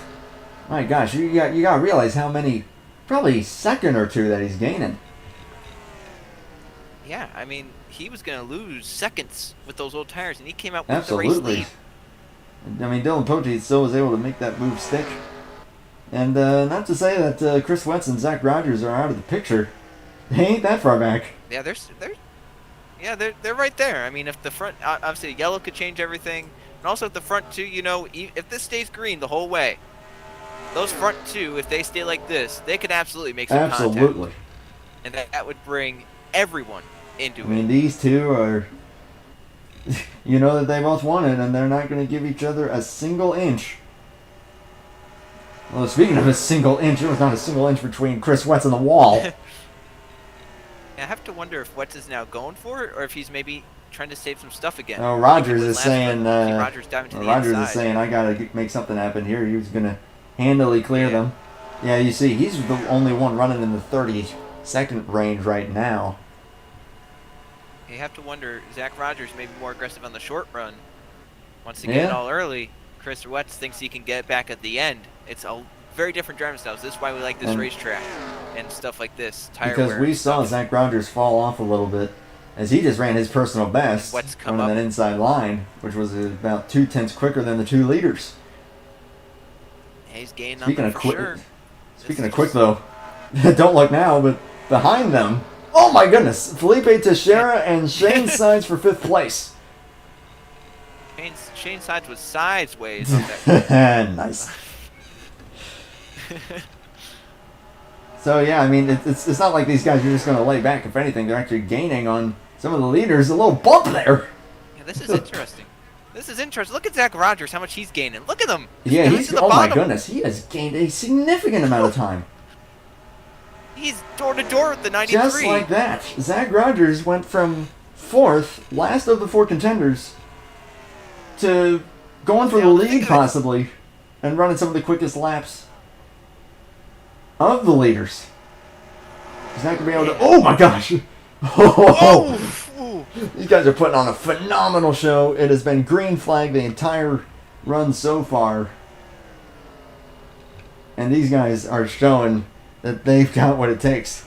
my gosh, you got to realize how many, probably second or two that he's gaining. Yeah, I mean, he was gonna lose seconds with those old tires, and he came out with the Absolutely. race lead. I mean, Dylan Poteet still was able to make that move stick. And not to say that Chris Wentz and Zach Rogers are out of the picture. They ain't that far back. Yeah, they're right there. I mean, if the front, obviously, yellow could change everything, and also if the front two, you know, if this stays green the whole way, those front two, if they stay like this, they could absolutely make some Absolutely. contact, and that would bring everyone into I it. mean, these two are, you know that they both won it, and they're not going to give each other a single inch. Well, speaking of a single inch, it was not a single inch between Chris Wentz and the wall. I have to wonder if Wetz is now going for it, or if he's maybe trying to save some stuff again. No, Rogers Like is last saying. run, see Rogers diving to the Rogers inside. is saying, I gotta make something happen here. He was gonna handily clear Yeah. them. Yeah, you see, he's the only one running in the 30-second range right now. You have to wonder, Zach Rogers may be more aggressive on the short run. Wants to get it Yeah. all early. Chris Wetz thinks he can get it back at the end. It's a very different driving styles. This is why we like this And- racetrack and stuff like this. Tire Because wear we and saw stuff. Zach Rogers fall off a little bit as he just ran his personal best What's come running up. that inside line, which was about 2/10 quicker than the 2 leaders. Yeah, he's gaining Speaking on of them quick, for sure. speaking This of quick is- though, don't look now, but behind them, oh my goodness, Felipe Teixeira and Shane Sainz for 5th place. Shane Sides was sideways on that. Nice. So yeah, I mean, it's not like these guys are just going to lay back. If anything, they're actually gaining on some of the leaders. A little bump there. Yeah, this is interesting. This is interesting. Look at Zach Rogers, how much he's gaining. Look at him. Yeah, down he's to the oh my bottom. goodness, he has gained a significant amount of time. He's door to door with the 93. Just like that, Zach Rogers went from 4th, last of the 4 contenders, to going for the Yeah, I think lead I- possibly and running some of the quickest laps of the leaders. He's not going to be able to... Oh, my gosh! Oh! These guys are putting on a phenomenal show. It has been green flag the entire run so far. And these guys are showing that they've got what it takes.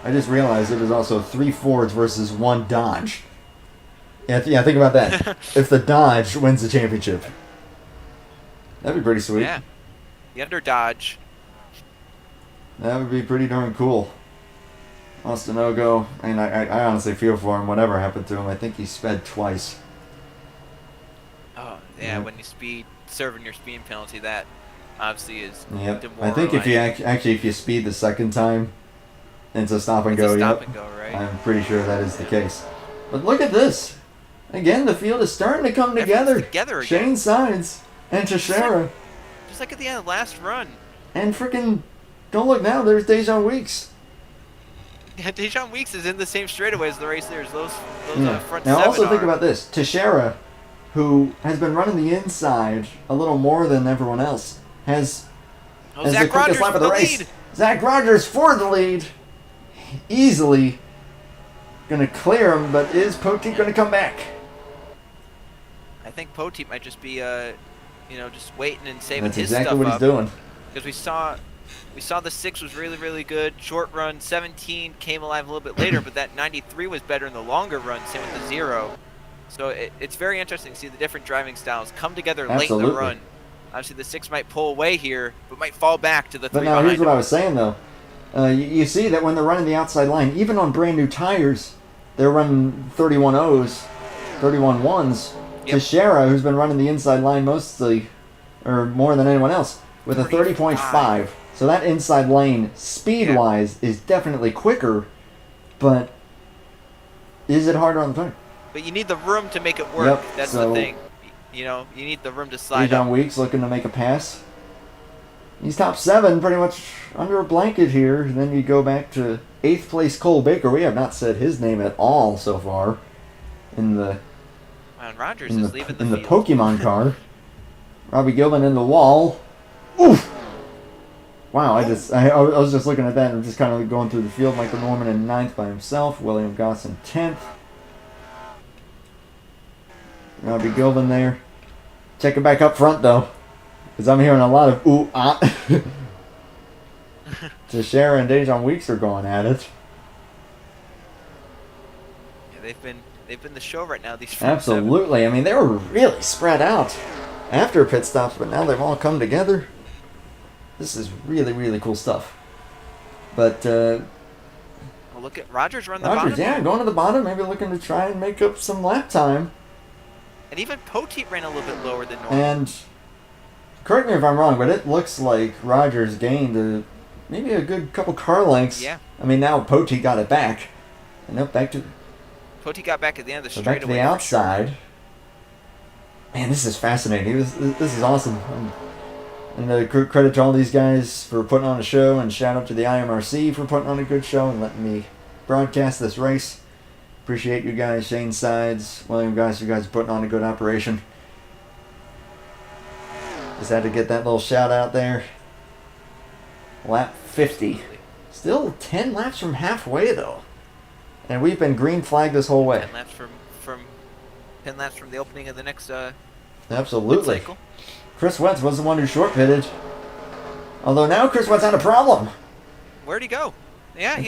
I just realized it was also 3 Fords versus 1 Dodge. Yeah, think about that. If the Dodge wins the championship. That'd be pretty sweet. Yeah. The under Dodge. That would be pretty darn cool. Austin Ogo, and I honestly feel for him. Whatever happened to him, I think he sped twice. Oh, yeah, when you speed, serving your speeding penalty, that obviously is Yep. demoralizing. I think if you actually if you speed the second time, it's a stop and go. It's a stop yep. and go, right? I'm pretty sure that is the case. But look at this. Again, the field is starting to come together. Together again. Shane Sides and Teixeira. Just like at the end of the last run. And freaking, don't look now, there's Dejan Weeks. Yeah, Dejan Weeks is in the same straightaway as the race leaders. Those front Now seven also think are. about this. Teixeira, who has been running the inside a little more than everyone else, has the Zach quickest Rogers lap for of the the race. lead. Zach Rogers for the lead. Easily going to clear him, but is Poteet going to come back? I think Poteet might just be, just waiting and saving That's his exactly stuff what he's up. doing. Because we saw the 6 was really, really good. Short run, 17 came alive a little bit later, but that 93 was better in the longer run, same with the 0. So it's very interesting to see the different driving styles come together late in the run. Obviously, the 6 might pull away here, but might fall back to the 3 But now behind here's what him. I was saying, though. You see that when they're running the outside line, even on brand new tires, they're running 31.0s, 31.1s. Yep. Teixeira, who's been running the inside line mostly, or more than anyone else, with a 30.5. So that inside lane, speed-wise, is definitely quicker, but is it harder on the tire? But you need the room to make it work. Yep, That's so the thing. You need the room to slide Dejan up. Weeks looking to make a pass. He's top 7, pretty much under a blanket here. And then you go back to 8th place Cole Baker. We have not said his name at all so far in the And Rogers is leaving the in the field. Pokemon car. Robbie Gilman in the wall. Oof! Wow, I was just looking at that and just kind of going through the field. Michael Norman in 9th by himself. William Goss in 10th. Robbie Gilman there. Check it back up front, though. Because I'm hearing a lot of ooh, ah. Teixeira and Dejan Weeks are going at it. Yeah, they've been the show right now. These front Absolutely. I mean, they were really spread out after pit stops, but now they've all come together. This is really, really cool stuff. But Well, look at Rogers run the Rogers, bottom. yeah, going to the bottom, maybe looking to try and make up some lap time. And even Poteet ran a little bit lower than normal. And correct me if I'm wrong, but it looks like Rogers gained maybe a good couple car lengths. Yeah. I mean, now Poteet got it back. And up back to Poteet got back at the end of the So back to straightaway. the outside. Man, this is fascinating. This is awesome. And credit to all these guys for putting on a show, and shout out to the IMRC for putting on a good show and letting me broadcast this race. Appreciate you guys, Shane Sides, William Goss, you guys are putting on a good operation. Just had to get that little shout out there. Lap 50. Still 10 laps from halfway, though. And we've been green flagged this whole way. 10 laps from the opening of the next Absolutely. cycle. Chris Wentz was the one who short pitted. Although now Chris Wentz had a problem. Where'd he go? Yeah, I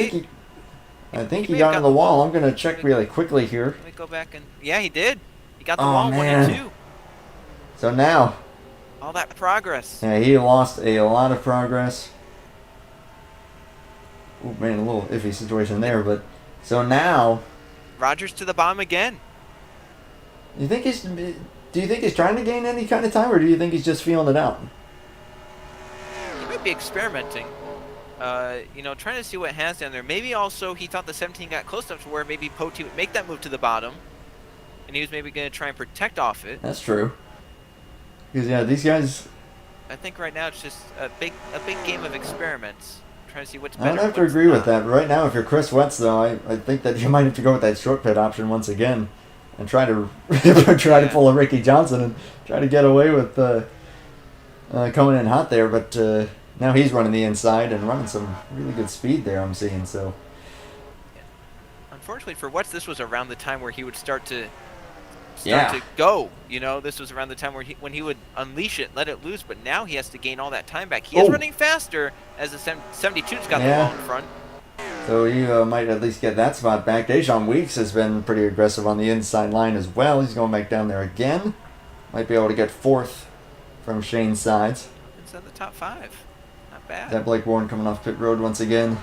think he he may got have on the got- wall. I'm going to check really quickly here. Let me go back and yeah, he did. He got the Oh, wall 1 and man. 2. So now, All that progress. yeah, he lost a lot of progress. Oh man, a little iffy situation there. But so now, Rogers to the bottom again. do you think he's trying to gain any kind of time, or do you think he's just feeling it out? He might be experimenting. Trying to see what it has down there. Maybe also he thought the 17 got close enough to where maybe Poteet would make that move to the bottom, and he was maybe going to try and protect off it. That's true. Because yeah, these guys. I think right now it's just a big game of experiments, trying to see what's I better. would have to agree with that. Right now, if you're Chris Wentz, though, I think that you might have to go with that short pit option once again, and try to to pull a Ricky Johnson and try to get away with coming in hot there, but now he's running the inside and running some really good speed there, I'm seeing. So, unfortunately for Wetz, this was around the time where he would start to yeah. go. You know, this was around the time where when he would unleash it, let it loose. But now he has to gain all that time back. He is running faster as the 72's got the wall in front. So he might at least get that spot back. Dejan Weeks has been pretty aggressive on the inside line as well. He's going back down there again. Might be able to get fourth from Shane's sides. Inside the top 5. Not bad. Is that Blake Warren coming off pit road once again?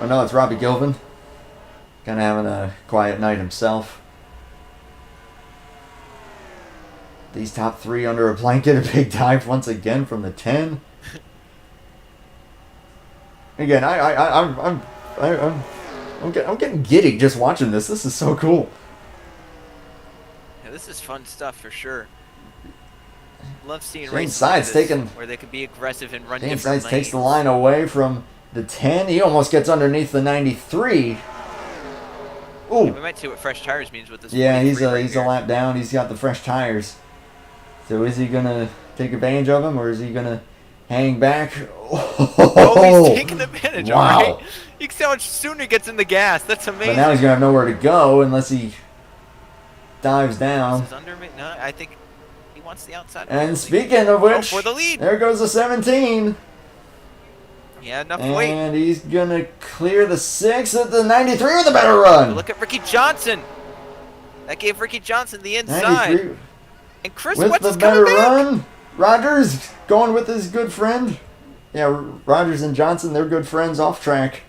Oh no, it's Robbie Gilvin. Kind of having a quiet night himself. These top 3 under a blanket. A big dive once again from the 10. Again, I'm getting giddy just watching this. This is so cool. Yeah, this is fun stuff for sure. Love seeing Shane races Sides like taking, where they can be aggressive and run Shane different Sides lanes. takes the line away from the 10. He almost gets underneath the 93. Ooh. Yeah, we might see what fresh tires means with this. Yeah, he's right a lap down. He's got the fresh tires. So is he gonna take advantage of him, or is he gonna hang back? Oh, he's taking advantage. Wow. All right. You can see how much sooner he gets in the gas. That's amazing. But now he's gonna have nowhere to go unless he dives down. This is under me. No, I think he wants the outside. And speaking of which, for the lead. There goes the 17. Yeah, enough weight. And he's gonna clear the 6 at the 93 with a better run. Look at Ricky Johnson. That gave Ricky Johnson the inside. 93. And Chris With Wetz the is better coming back. run. Rogers going with his good friend. Yeah, Rogers and Johnson, they're good friends off track.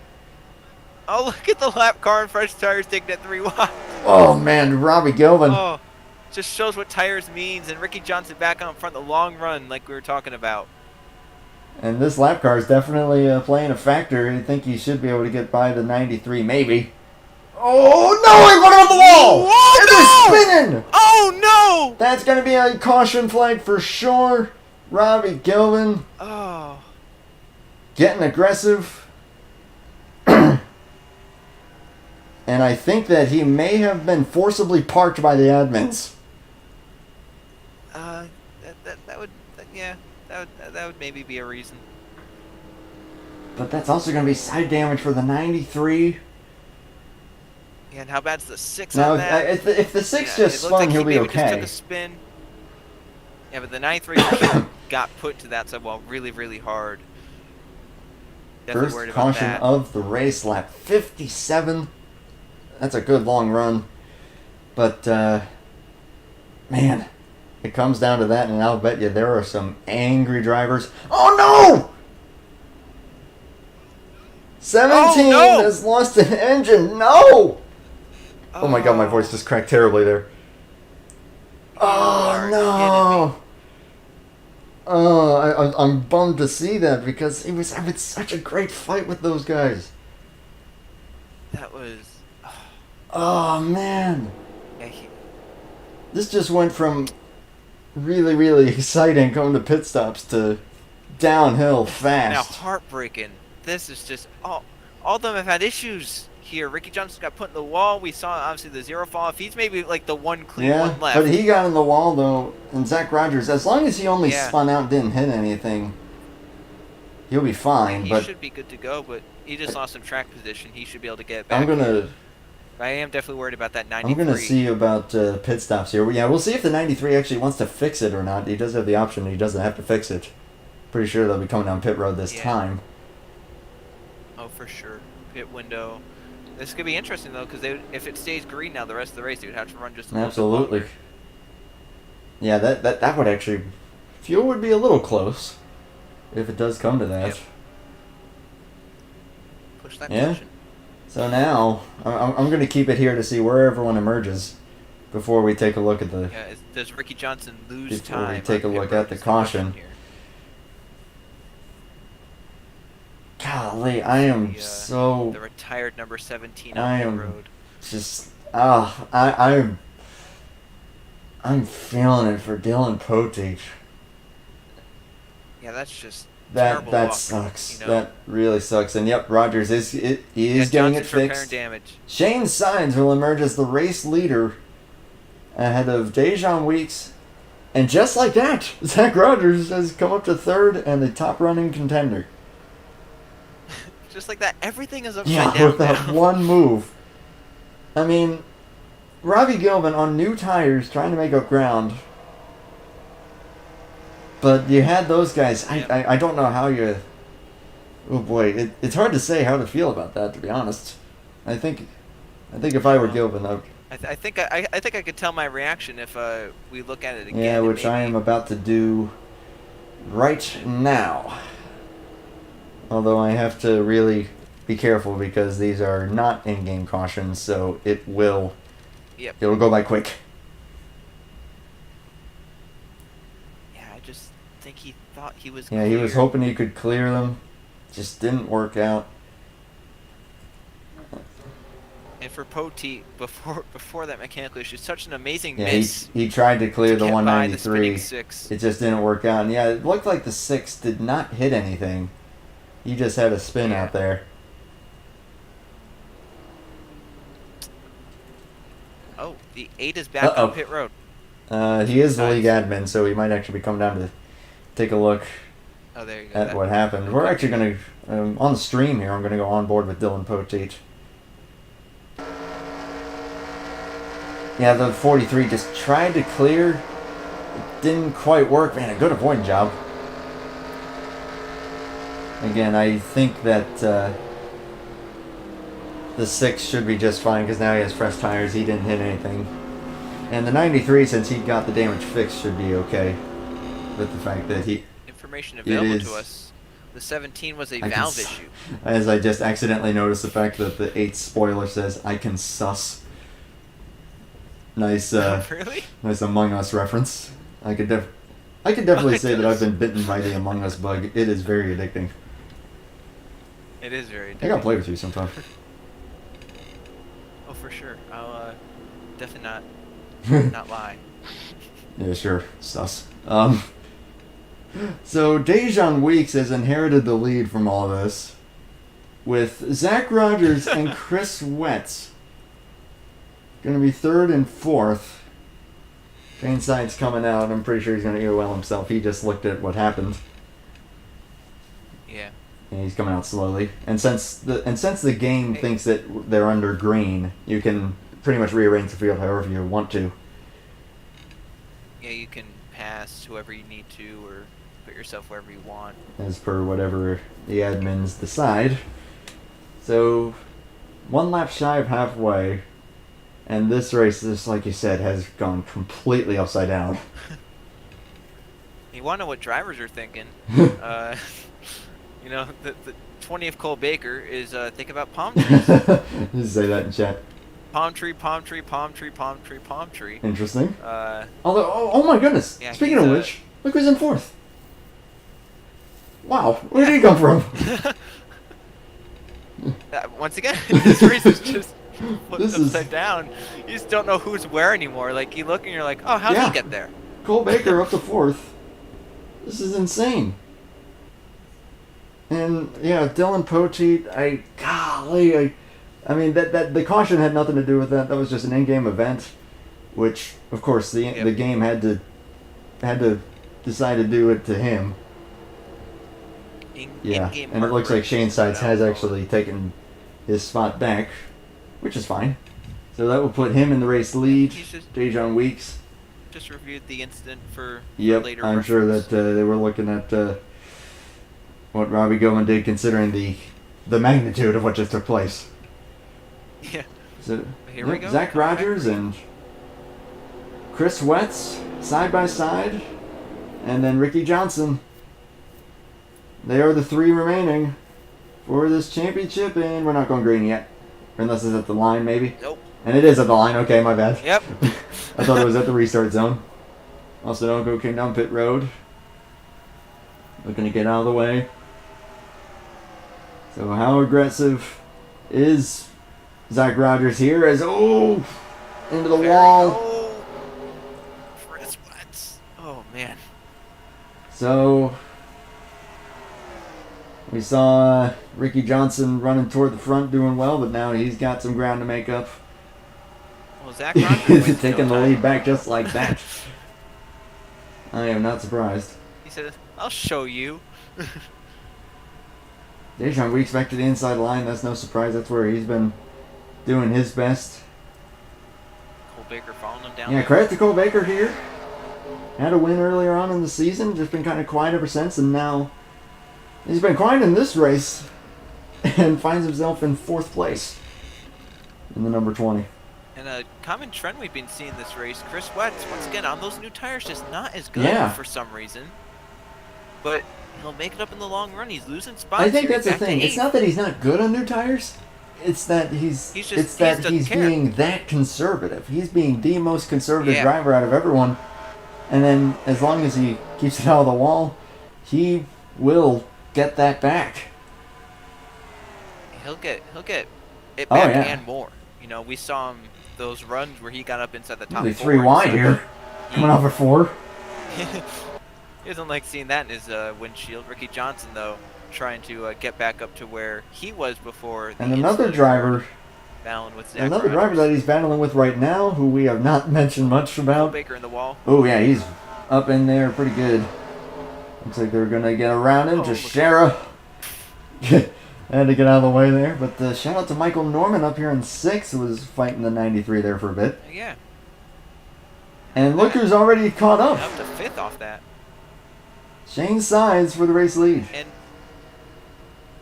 Oh, look at the lap car and fresh tires taking it 3 wide. Oh, man, Robbie Gilvin. Oh, just shows what tires means. And Ricky Johnson back on front, the long run like we were talking about. And this lap car is definitely playing a factor. I think he should be able to get by the 93, maybe. Oh, no, he put it on the wall! Whoa, It is spinning! Oh, no! That's going to be a caution flag for sure. Robbie Gilvin Oh. getting aggressive. And I think that he may have been forcibly parked by the admins. That would maybe be a reason. But that's also going to be side damage for the 93. Yeah, and how bad's the 6 Now, on that? if the 6 Yeah, just it looked like spun, he'll be maybe just okay. took a spin. Yeah, but the 93 for sure got put to that sidewall really, really hard. Definitely worried First about caution that. of the race, lap 57. That's a good long run. But, man, it comes down to that, and I'll bet you there are some angry drivers. Oh, no! 17 has lost an engine. No! Oh, my God, my voice just cracked terribly there. Oh, no! Oh, I'm bummed to see that because he was having such a great fight with those guys. That was... Oh, man. Yeah, This just went from really, really exciting coming to pit stops to downhill fast. now heartbreaking. This is just... all of them have had issues here. Ricky Johnson got put in the wall. We saw, obviously, the 0 fall off. He's maybe like the one clean one left. But he got in the wall, though, and Zach Rogers, as long as he only spun out and didn't hit anything, he'll be fine. He but should be good to go, but he just lost some track position. He should be able to get back. I am definitely worried about that 93. I'm going to see about pit stops here. Yeah, we'll see if the 93 actually wants to fix it or not. He does have the option. He doesn't have to fix it. Pretty sure they'll be coming down pit road this time. Oh, for sure. Pit window. This could be interesting, though, because if it stays green now the rest of the race, they would have to run just a little bit longer. Yeah, that would actually... Fuel would be a little close if it does come to that. Yep. Push that caution. So now, I'm going to keep it here to see where everyone emerges before we take a look at the... Yeah, does Ricky Johnson lose before time? we take a look at the caution. Golly, I am so... The retired number 17 on the road. Just... I'm feeling it for Dylan Poteach. Yeah, that's just that luck, sucks. You know? That really sucks. And yep, Rogers is getting it fixed. Damage. Shane Signs will emerge as the race leader ahead of Dejan Weeks And just like that, Zach Rogers has come up to third and the top running contender. Just like that, everything is upside Yeah, down with that now. one move. I mean, Robbie Gilman on new tires trying to make up ground. But you had those guys. Yep. I don't know how you... Oh boy, it's hard to say how to feel about that, to be honest. I think if I were Gilman, I think I could tell my reaction if we look at it again. yeah, which maybe... I am about to do right now. Although I have to really be careful because these are not in-game cautions, so it'll go by quick. Yeah, I just think he thought he was. Yeah, he was hoping he could clear them. Just didn't work out. And for Poteet, before that mechanical issue, such an amazing Yeah, miss. he tried to clear the get by the 193. spinning six. It just didn't work out. And yeah, it looked like the 6 did not hit anything. He just had a spin out there. Oh, the 8 is back on pit road. He is the league admin, so he might actually be coming down to take a look There you go. at what happened. We're actually going to, on the stream here, I'm going to go on board with Dylan Poteet. Yeah, the 43 just tried to clear. It didn't quite work. Man, a good avoiding job. Again, I think that the 6 should be just fine because now he has fresh tires. He didn't hit anything. And the 93, since he got the damage fixed, should be okay. With the fact that information available to us. The 17 was a valve issue. As I just accidentally noticed the fact that the 8 spoiler says, I can suss. Nice, really? Nice Among Us reference. I could definitely say that I've been bitten by the Among Us bug. It is very addicting. It is very addicting. I gotta play with you sometime. Oh, for sure. I'll definitely not lie. Yeah, sure. Sus. So Dejan Weeks has inherited the lead from all this, with Zach Rogers and Chris Wetz going to be 3rd and 4th. Shane Sides coming out. I'm pretty sure he's going to EOL himself. He just looked at what happened. Yeah. And he's coming out slowly. And since the game thinks that they're under green, you can pretty much rearrange the field however you want to. Yeah, you can pass whoever you need to, or put yourself wherever you want. As per whatever the admins decide. So, 1 lap shy of halfway. And this race, just like you said, has gone completely upside down. You want to know what drivers are thinking? You know, the 20th Cole Baker is thinking about palm trees. Just say that in chat. Palm tree, palm tree, palm tree, palm tree, palm tree. Interesting. Although, oh my goodness. Yeah, Speaking of which, look who's in 4th. Wow, where did he come from? Once again, this race is just flipped upside down. You just don't know who's where anymore. Like, you look and you're like, oh, how did he get there? Cole Baker up to 4th. This is insane. And yeah, Dylan Poteet, I mean that the caution had nothing to do with that. That was just an in-game event, which of course the game had to decide to do it to him. And it looks like Shane Sides has actually taken his spot back, which is fine. So that will put him in the race lead. Dejan Weeks just reviewed the incident for I'm later reference. sure that they were looking at what Robbie Gilman did, considering the magnitude of what just took place. Yeah. So Here we go. Zach Rogers and Chris Wetz side by side, and then Ricky Johnson. They are the 3 remaining for this championship, and we're not going green yet. Unless it's at the line, maybe? Nope. And it is at the line. Okay, my bad. Yep. I thought it was at the restart zone. Ostinogo came down pit road. Looking to get out of the way. So how aggressive is Zach Rogers here as, into the wall. Chris Wetz. Oh, man. So we saw Ricky Johnson running toward the front doing well, but now he's got some ground to make up. Well, Zach Rogers taking the lead back just like that. I am not surprised. He said, "I'll show you." Dejan Weeks back to the inside line. That's no surprise. That's where he's been doing his best. Cole Baker following him down. Yeah, credit to Cole Baker here. Had a win earlier on in the season. Just been kind of quiet ever since. And now he's been quiet in this race. And finds himself in 4th place. In the number 20. And a common trend we've been seeing this race, Chris Wetz, once again, on those new tires, just not as good for some reason. But he'll make it up in the long run. He's losing spots. I think that's the thing. It's not that he's not good on new tires. It's that he's being that conservative. He's being the most conservative driver out of everyone. And then as long as he keeps it out of the wall, he will get that back. He'll get it back and more. You know, we saw him those runs where he got up inside the top 4. 3 wide here, coming off at 4. He doesn't like seeing that in his windshield. Ricky Johnson, though, trying to get back up to where he was before. And another driver, battling with Zach another Rogers. driver that he's battling with right now, who we have not mentioned much about. Cole Baker in the wall. Oh yeah, he's up in there pretty good. Looks like they're gonna get around him. Teixeira had to get out of the way there, but shout out to Michael Norman up here in 6th, who was fighting the 93 there for a bit. Yeah. And look who's already caught up. Up to 5th off that. Shane Sides for the race lead. And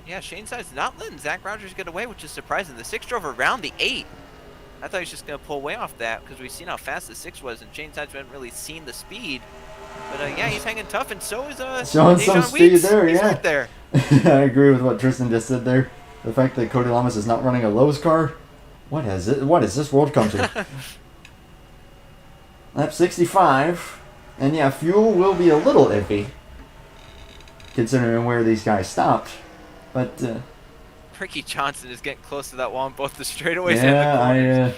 yeah, Shane Sides not letting Zach Rogers get away, which is surprising. The 6 drove around the 8. I thought he was just going to pull away off that because we've seen how fast the 6 was, and Shane Sides hadn't really seen the speed. But yeah, he's hanging tough, and so is showing some speed Weeks. there. He's yeah, right there. I agree with what Tristan just said there. The fact that Cody Lamas is not running a Lowe's car. What is it? What is this world come to? Lap 65, and yeah, fuel will be a little iffy considering where these guys stopped. But Ricky Johnson is getting close to that wall on both the straightaways and the corners.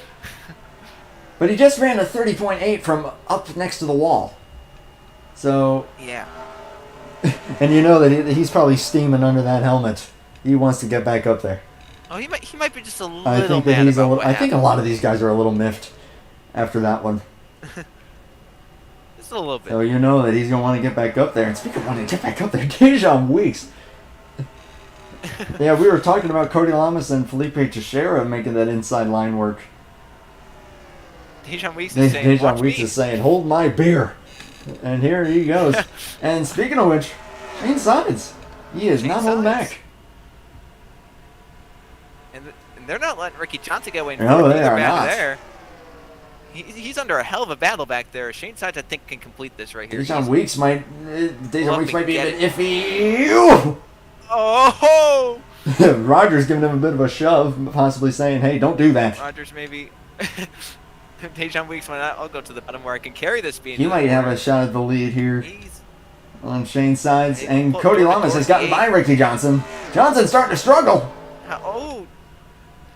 But he just ran a 30.8 from up next to the wall. So yeah. And you know that he's probably steaming under that helmet. He wants to get back up there. Oh, he might be just a little I think mad about I think a lot of these guys are a little miffed after that one. Just a little bit. So you know that he's gonna want to get back up there. And speaking of wanting to get back up there, Dejan Weeks. Yeah, we were talking about Cody Lamas and Felipe Teixeira making that inside line work. Dejan Weeks is saying, Dejan Weeks is saying, "Hold my beer," and here he goes. And speaking of which, Shane Sides, he is not holding back. And they're not letting Ricky Johnson get away. No, they are not. There. He's under a hell of a battle back there. Shane Sides, I think, can complete this right here. Dejan Weeks might be a bit iffy. Oh! Rogers giving him a bit of a shove, possibly saying, "Hey, don't do that." Rogers maybe. Dejan Weeks might not. I'll go to the bottom where I can carry this being. He might have a shot at the lead here on Shane Sides, and Cody Lamas has gotten by Ricky Johnson. Johnson's starting to struggle. Oh,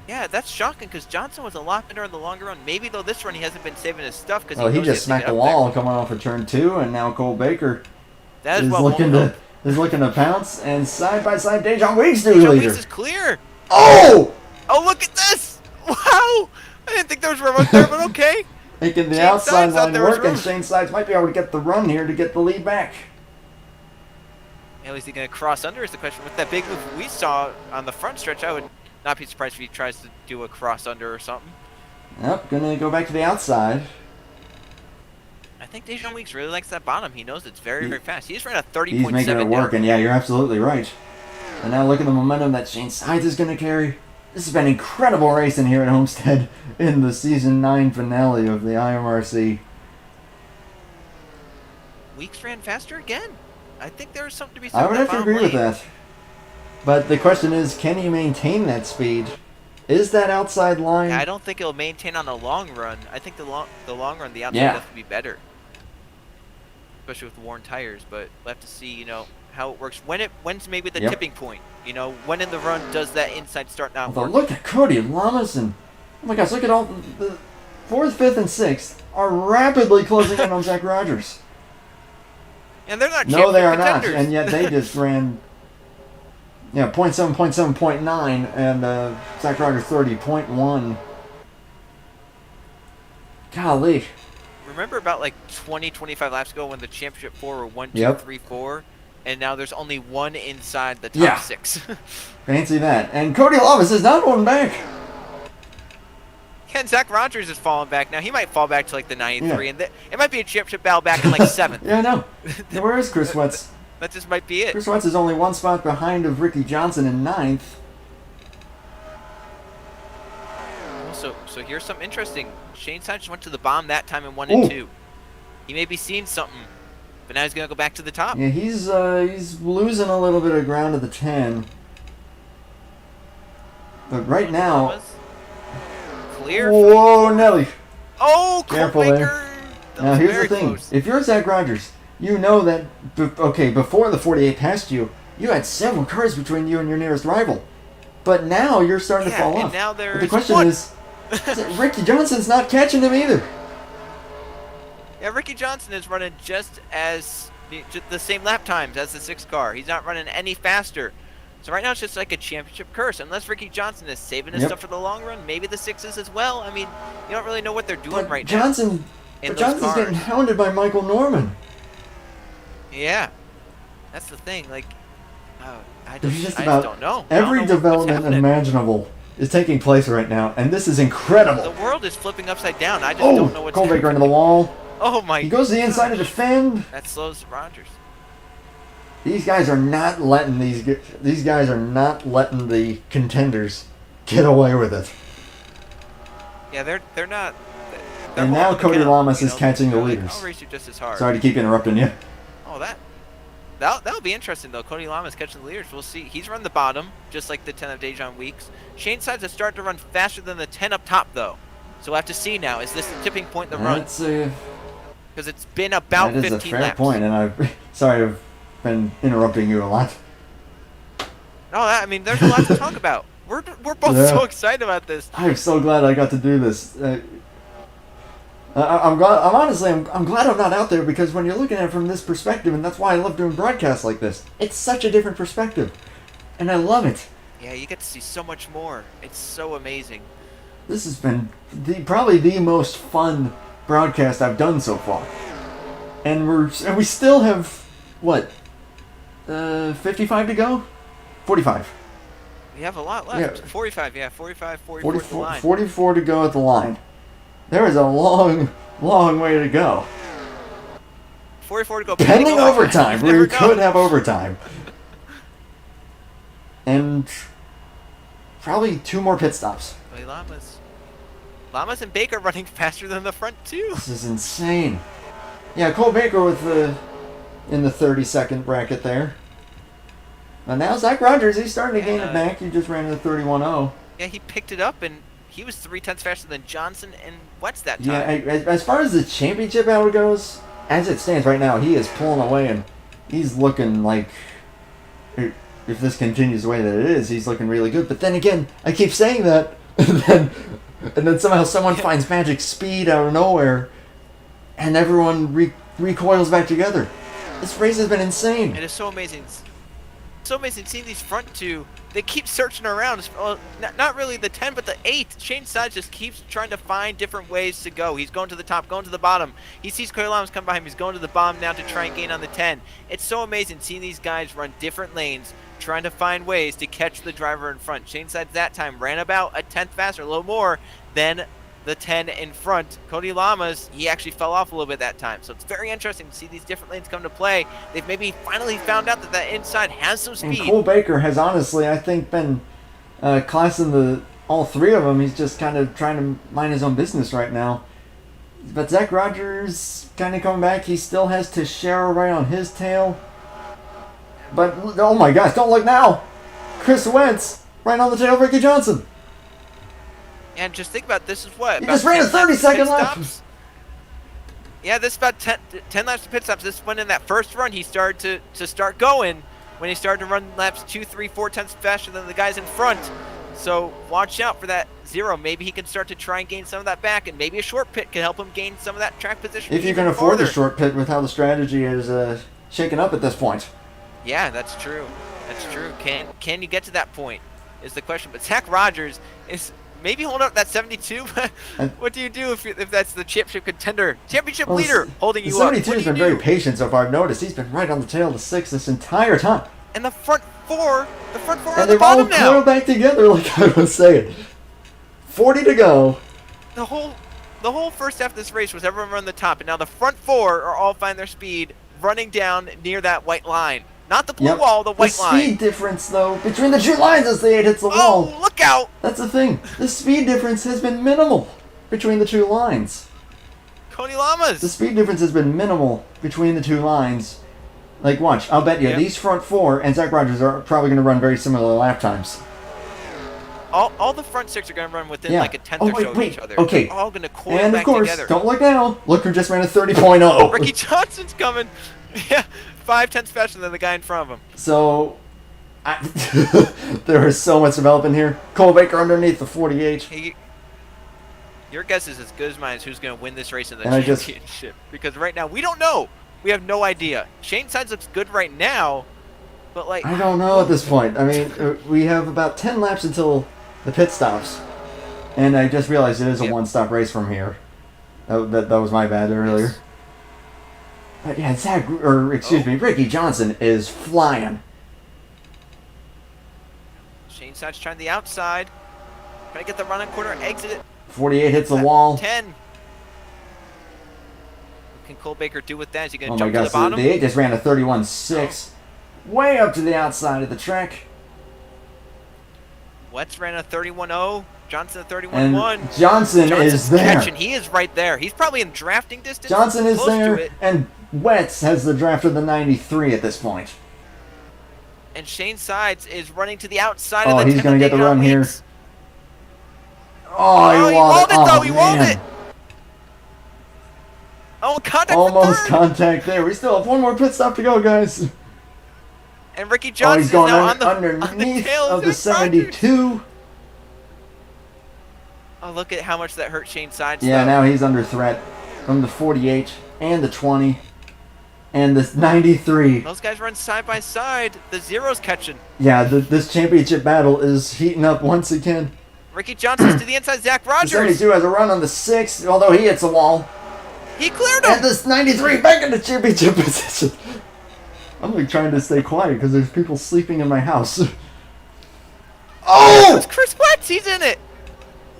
yeah, that's shocking because Johnson was a lot better in the longer run. Maybe though this run he hasn't been saving his stuff because he just smacked the wall coming off of turn 2, and now Cole Baker is looking to pounce, and side by side Dejan Weeks do leader. leader. Weeks is clear. Oh! Oh, look at this! Wow! I didn't think there was room up there, but okay. Making the outside line work, and Shane Sides might be able to get the run here to get the lead back. Yeah, is he going to cross under is the question. With that big move we saw on the front stretch, I would not be surprised if he tries to do a cross under or something. Yep, gonna go back to the outside. I think Dejan Weeks really likes that bottom. He knows it's very, very fast. He's running a 30.7. He's making it work, and yeah, you're absolutely right. And now look at the momentum that Shane Sides is going to carry. This has been incredible racing here at Homestead in the Season 9 finale of the IMRC. Weeks ran faster again. I think there's something to be said. I would have to agree with that. But the question is, can he maintain that speed? Is that outside line? Yeah, I don't think it'll maintain on the long run. I think the long run, the outside has to be better. Especially with worn tires, but we'll have to see, you know, how it works. When's maybe the tipping point? You know, when in the run does that inside start not working? Look at Cody Lamas and oh my gosh, look at all the 4th, 5th, and 6th are rapidly closing in on Zach Rogers. And they're not. No, they are not, and yet they just ran. Yeah, 0.7, 0.7, 0.9, and Zach Rogers 30.1. Golly. remember about like 20, 25 laps ago when the championship 4 were 1, 2, Yep. 3, 4, and now there's only one inside the top Yeah. 6. Fancy that. And Cody Lamas is not going back. And Zach Rogers is falling back now. He might fall back to like the 93, Yeah. and it might be a championship battle back in like 7th. Yeah, I know. Now, where is Chris Wentz? That just might be it. Chris Wentz is only one spot behind of Ricky Johnson in 9th. So here's something interesting. Shane Sanchez went to the bomb that time in 1 and 2. He may be seeing something, but now he's gonna go back to the top. Yeah, he's losing a little bit of ground at the 10. But right now, clear. whoa, Nelly. Oh, Careful Cole there. Baker. That Now was here's very the thing: close. if you're Zach Rogers, you know that before the 48 passed you, you had several cars between you and your nearest rival. But now you're starting to fall and off. now But there's the question one. is that Ricky Johnson's not catching him either. Yeah, Ricky Johnson is running just the same lap times as the 6 car. He's not running any faster. So right now it's just like a championship curse. Unless Ricky Johnson is saving his Yep. stuff for the long run, maybe the 6s as well. I mean, you don't really know what they're doing But right Johnson, now. but Johnson's cars. getting hounded by Michael Norman. Yeah, that's the thing. Like, I There's just, just I about just don't know. I don't every know what's development happening. imaginable is taking place right now, and this is incredible. The world is flipping upside down. I just don't know what's Cole Baker happening. into the wall. Oh my! He goes to the inside to gosh. defend. That slows Rogers. These guys are not letting these guys are not letting the contenders get away with it. Yeah, they're not. They're And now holding Cody the count, Lamas you is know? catching the They're like, leaders. I'll race you just as hard. Sorry to keep interrupting you. Oh, that'll be interesting though. Cody Lamas catching the leaders. We'll see. He's run the bottom, just like the 10 of Dejon Weeks. Shane Sides has started to run faster than the 10 up top though. So we'll have to see now. Is this the tipping point in the run? That's Because it's been about that is 15 a fair laps. point, and I've been interrupting you a lot. No, I mean, there's a lot to talk about. We're both Yeah. so excited about this. I'm so glad I got to do this. I'm glad. I'm glad I'm not out there, because when you're looking at it from this perspective, and that's why I love doing broadcasts like this. It's such a different perspective, and I love it. Yeah, you get to see so much more. It's so amazing. This has been probably the most fun broadcast I've done so far, and we still have what 55 to go, 45. We have a lot left. Yeah. 45, yeah, 44 at the line. 44 to go at the line. There is a long way to go. 44 to go. Pending overtime. You never We know. could have overtime. And probably 2 more pit stops. Cody Lamas and Baker running faster than the front two. This is insane. Yeah, Cole Baker in the 30-second bracket there. And now Zach Rogers, he's starting to gain it back. He just ran in the 31.0. Yeah, he picked it up, and he was 0.3 faster than Johnson and Wentz that time. Yeah, as far as the championship hour goes, as it stands right now, he is pulling away, and he's looking like, if this continues the way that it is, he's looking really good. But then again, I keep saying that, and then somehow someone finds magic speed out of nowhere, and everyone recoils back together. This race has been insane. It is so amazing. So amazing seeing these front two. They keep searching around. Well, not really the 10, but the 8. Shane Sides just keeps trying to find different ways to go. He's going to the top, going to the bottom. He sees Cody Lamas come by him. He's going to the bottom now to try and gain on the 10. It's so amazing seeing these guys run different lanes, trying to find ways to catch the driver in front. Shane Sides that time ran about a 10th faster, a little more than the 10 in front. Cody Lamas, he actually fell off a little bit that time. So it's very interesting to see these different lanes come to play. They've maybe finally found out that inside has some And speed. Cole Baker has honestly, I think, been classing all 3 of them. He's just kind of trying to mind his own business right now. But Zach Rogers kind of coming back. He still has Teixeira right on his tail. But, oh my gosh, don't look now. Chris Wentz right on the tail of Ricky Johnson. And just think about this is what? He about just ran a 10 laps to 30-second pit lap. stops? Yeah, this is about 10 laps to pit stops. This one in that first run, he started to start going when he started to run laps 2, 3, 4 tenths faster than the guys in front. So watch out for that 0. Maybe he can start to try and gain some of that back, and maybe a short pit can help him gain some of that track position. If you can even afford the farther. short pit with how the strategy is shaken up at this point. Yeah, that's true. That's true. Can you get to that point is the question. But Zach Rogers is maybe hold up that 72. And- What do you do if that's the championship contender, championship Well, leader holding The you up? 72 What has do you been very do? patient so far. I've noticed he's been right on the tail of the 6 this entire time. And the front four are And on the they've all bottom now. coiled back together, like I was saying. 40 to go. The whole first half of this race was everyone running the top, and now the front four are all finding their speed, running down near that white line. Not the blue Yep. wall, the white The line. speed difference, though, between the 2 lines as the 8 hits the wall. Oh, look out! That's the thing. The speed difference has been minimal between the 2 lines. Coney The Llamas. speed difference has been minimal between the 2 lines. Like, watch. I'll bet you Yep. these front 4 and Zach Rogers are probably going to run very similar lap times. All the front 6 are going to run within Yeah. like a tenth Oh, or so of wait, each other. okay. They're all going to coil And of back course, together. don't look now. Look who just ran a 30.0. Ricky Johnson's coming. Yeah, 5/10 faster than the guy in front of him. So, there is so much development here. Cole Baker underneath the 48. Your guess is as good as mine as who's going to win this race in the And I just- championship. Because right now, we don't know. We have no idea. Shane Sides looks good right now, but like... I don't know at this point. I mean, we have about 10 laps until the pit stops. And I just realized it is a Yeah. one-stop race from here. That was my bad earlier. Yes. But yeah, Ricky Johnson is flying. Shane Sides trying the outside. Trying to get the run-in corner, exit it. 48 hits the wall. 10. What can Cole Baker do with that? Is he going Oh to my jump to gosh, the bottom? the 8 just ran a 31.6. Way up to the outside of the track. Wetz ran a 31.0. Johnson a 31.1. And Johnson Johnson's is there. catching. He is right there. He's probably in drafting distance. Johnson is close to there. it. And Wetz has the draft of the 93 at this point. And Shane Sides is running to the outside Oh, of the he's gonna get the run here. Weeks. Oh, He walled it, Oh, though. He walled man. it. Oh, contact for Almost third. contact there. We still have one more pit stop to go, guys. And Ricky Oh, Johnson he's going is now on the underneath tail of the Zach Rogers. 72. Oh, look at how much that hurt Shane Sides. Yeah, though. now he's under threat from the 48 and the 20 and the 93. Those guys run side by side. The zero's catching. Yeah, this championship battle is heating up once again. Ricky Johnson's to the inside. Zach The Rogers. 72 has a run on the 6, although he hits the wall. He cleared him. And this 93 back in the championship position. I'm like trying to stay quiet because there's people sleeping in my house. Oh! It's Chris Wetz. He's in it.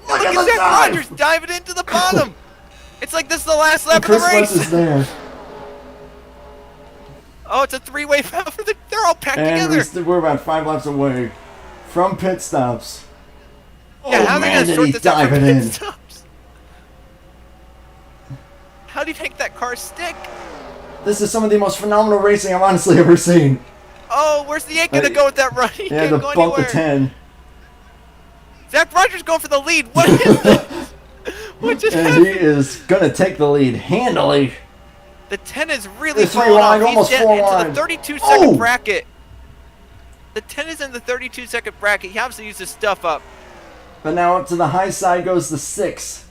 Look Look at at the Zach dive! Rogers diving into the bottom. It's like this is the last lap Chris of the Wentz race. is there. Oh, it's a three-way battle for the. They're all packed And together. we're about 5 laps away from pit stops. Yeah, Oh how are they man, gonna did sort he this out for dive it pit in. stops? How do you make that car stick? This is some of the most phenomenal racing I've honestly ever seen. Oh, where's the 8 gonna go with that run? He Yeah, can't the go bump to anywhere. 10. Zach Rogers going for the lead. What is this? What just And happened? he is going to take the lead handily. The 10 is really The 3 falling wide, off. almost He's 4 into wide. the 32-second Oh! bracket. The 10 is in the 32-second bracket. He obviously used his stuff up. But now up to the high side goes the 6.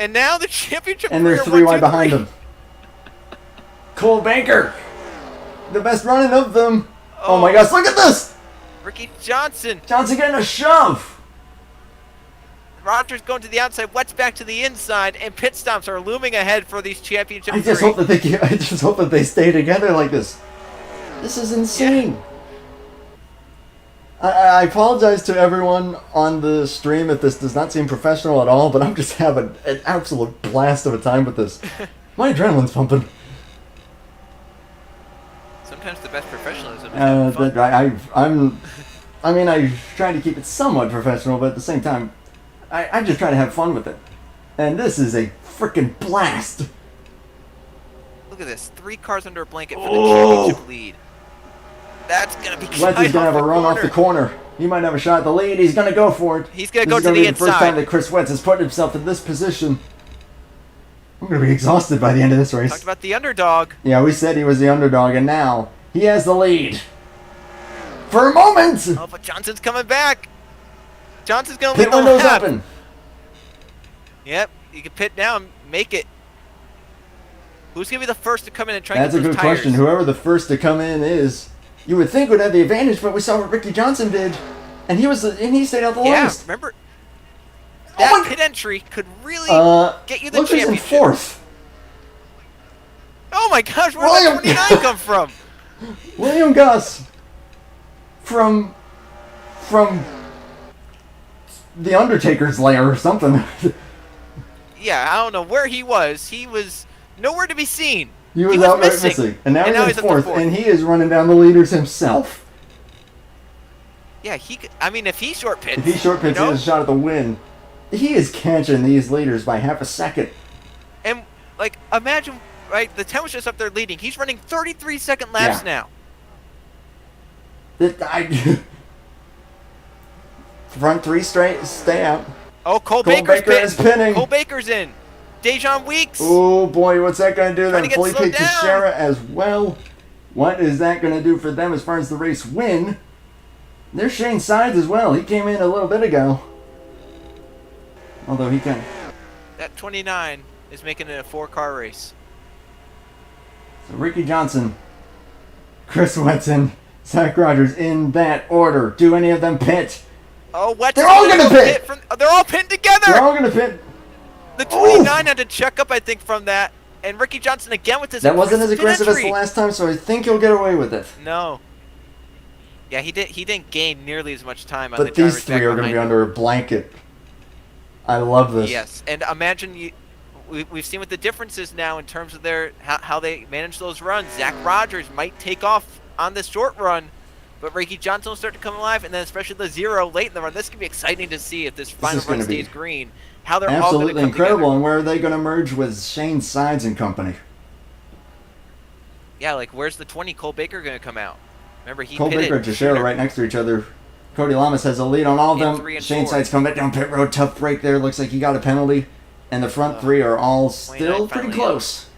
And now the championship And they're career 3 1, wide 2, behind 3. him. Cole Baker. The best running of them. Oh my gosh, look at this! Ricky Johnson. Johnson getting a shove. Rogers going to the outside. Wetz back to the inside. And pit stops are looming ahead for these championship I just three. hope that they stay together like this. This is insane. I apologize to everyone on the stream if this does not seem professional at all, but I'm just having an absolute blast of a time with this. My adrenaline's pumping. Sometimes the best professionalism is having fun. I try to keep it somewhat professional, but at the same time, I just try to have fun with it. And this is a freaking blast. Look at this. 3 cars under a blanket for Oh. the championship lead. That's going to be Wentz is going to have a run off the corner. He might have a shot at the lead. He's going to go for it. He's going to This go is to gonna the be the first time inside. that Chris Wentz has put himself in this position. I'm going to be exhausted by the end of this race. Talked about the underdog. Yeah, we said he was the underdog, and now he has the lead. For a moment! Oh, but Johnson's coming back. Johnson's going to Pit lead the window's lap. open. Yep, you can pit now and make it. Who's going to be the first to come in and try That's to a get those good tires? question. Whoever the first to come in is, you would think would have the advantage, but we saw what Ricky Johnson did, and he stayed out the Yeah, longest. that pit entry could really get you the Look who's in championship. 4th. Oh my gosh, where did that 29 come from? William Gus from the Undertaker's lair or something. Yeah, I don't know where he was. He was nowhere to be seen. He was outright missing. And now he's in 4th, and he is running down the leaders himself. Yeah, I mean, if he short pits, he has a shot at the win. He is catching these leaders by half a second. And like, imagine, right? The 10 was just up there leading. He's running 33-second laps now. Front 3 straight, stay out. Oh, Cole Baker is pinning. Cole Baker's in. Dejan Weeks. Oh boy, what's that going to do? Then Felipe Teixeira as well. What is that going to do for them as far as the race win? There's Shane Sides as well. He came in a little bit ago. Although he can. That 29 is making it a 4-car race. So Ricky Johnson, Chris Wetson, Zach Rogers in that order. Do any of them pit? Oh, what? They're all going to pit. They're all pinned together. They're all going to pit. The 29 had to check up, I think, from that. And Ricky Johnson again with this. That wasn't as aggressive as the last time, so I think he'll get away with it. No. Yeah, he didn't gain nearly as much time on but the driver's these 3 are going to be under a blanket. I love this. Yes, and imagine we've seen what the difference is now in terms of how they manage those runs. Zach Rogers might take off on this short run, but Ricky Johnson will start to come alive, and then especially the 0 late in the run. This could be exciting to see if this final run stays green. How they're all going to come absolutely incredible, together. and where are they going to merge with Shane Sides and company? Yeah, like where's the 20 Cole Baker going to come out? Remember, he Cole Baker and Teixeira right next to each other. Cody Lamas has a lead on all of them. Shane Sides come back down pit road. Tough break there. Looks like he got a penalty. And the front 3 are all still pretty close.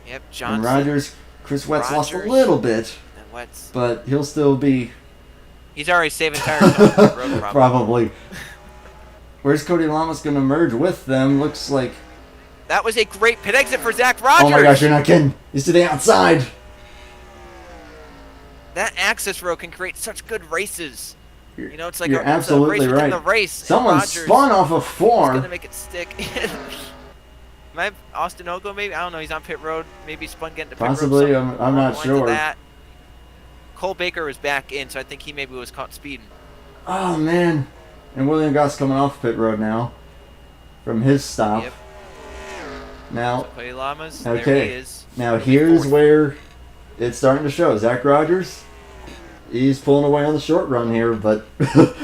Yep, Johnson. And Rogers, Chris Wetz lost a little bit. But he'll still be... He's already saving tires on the road, probably. Where's Cody Lamas going to merge with them? Looks like... That was a great pit exit for Zach Rogers. Oh my gosh, you're not kidding. He's to the outside. That access road can create such good races. You know, it's like you're it's absolutely a race within right. the race. Someone spun off of 4. He's gonna make it stick. Might Austin Ogo maybe? I don't know. He's on pit road. Maybe spun getting to pit possibly, road. I'm not sure. That. Cole Baker was back in, so I think he maybe was caught speeding. Oh man! And William Goss coming off pit road now from his stop. Yep. Now, Cody Lamas, okay. there he is. Now here's where it's starting to show. Zach Rogers, he's pulling away on the short run here, but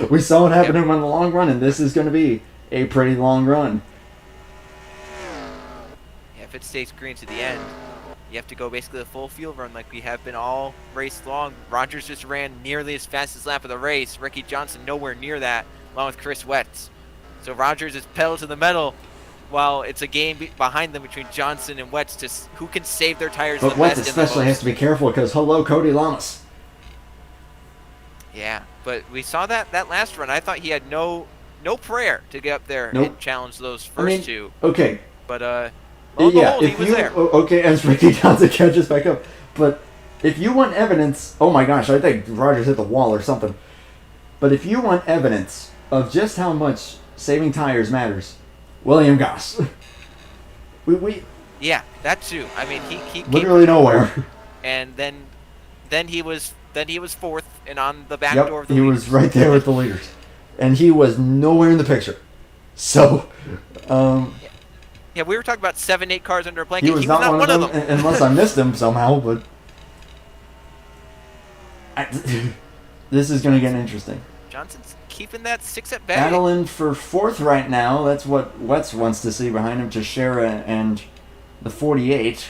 we saw it happen to him on the long run, and this is going to be a pretty long run. Yeah, if it stays green to the end, you have to go basically the full field run like we have been all race long. Rogers just ran nearly as fast as lap of the race. Ricky Johnson nowhere near that, along with Chris Wetz. So Rogers is pedal to the metal, while it's a game behind them between Johnson and Wetz to who can save their tires the best. But Wetz especially has to be careful because hello, Cody Lamas. Yeah, but we saw that last run. I thought he had no prayer to get up there and challenge those first 2. Okay. But lo and behold, he was there. Okay, as Ricky Johnson catches back up. But if you want evidence, oh my gosh, I think Rogers hit the wall or something. But if you want evidence of just how much saving tires matters, William Goss. Yeah, that too. I mean, he literally nowhere. And then he was 4th and on the back door of the leaders. He was right there with the leaders, and he was nowhere in the picture. So, yeah, we were talking about 7, 8 cars under a blanket. He was not one of them, unless I missed him somehow. But this is going to get interesting. Johnson's keeping that 6 at bay. Battling for 4th right now. That's what Wetz wants to see behind him. Teixeira and the 48.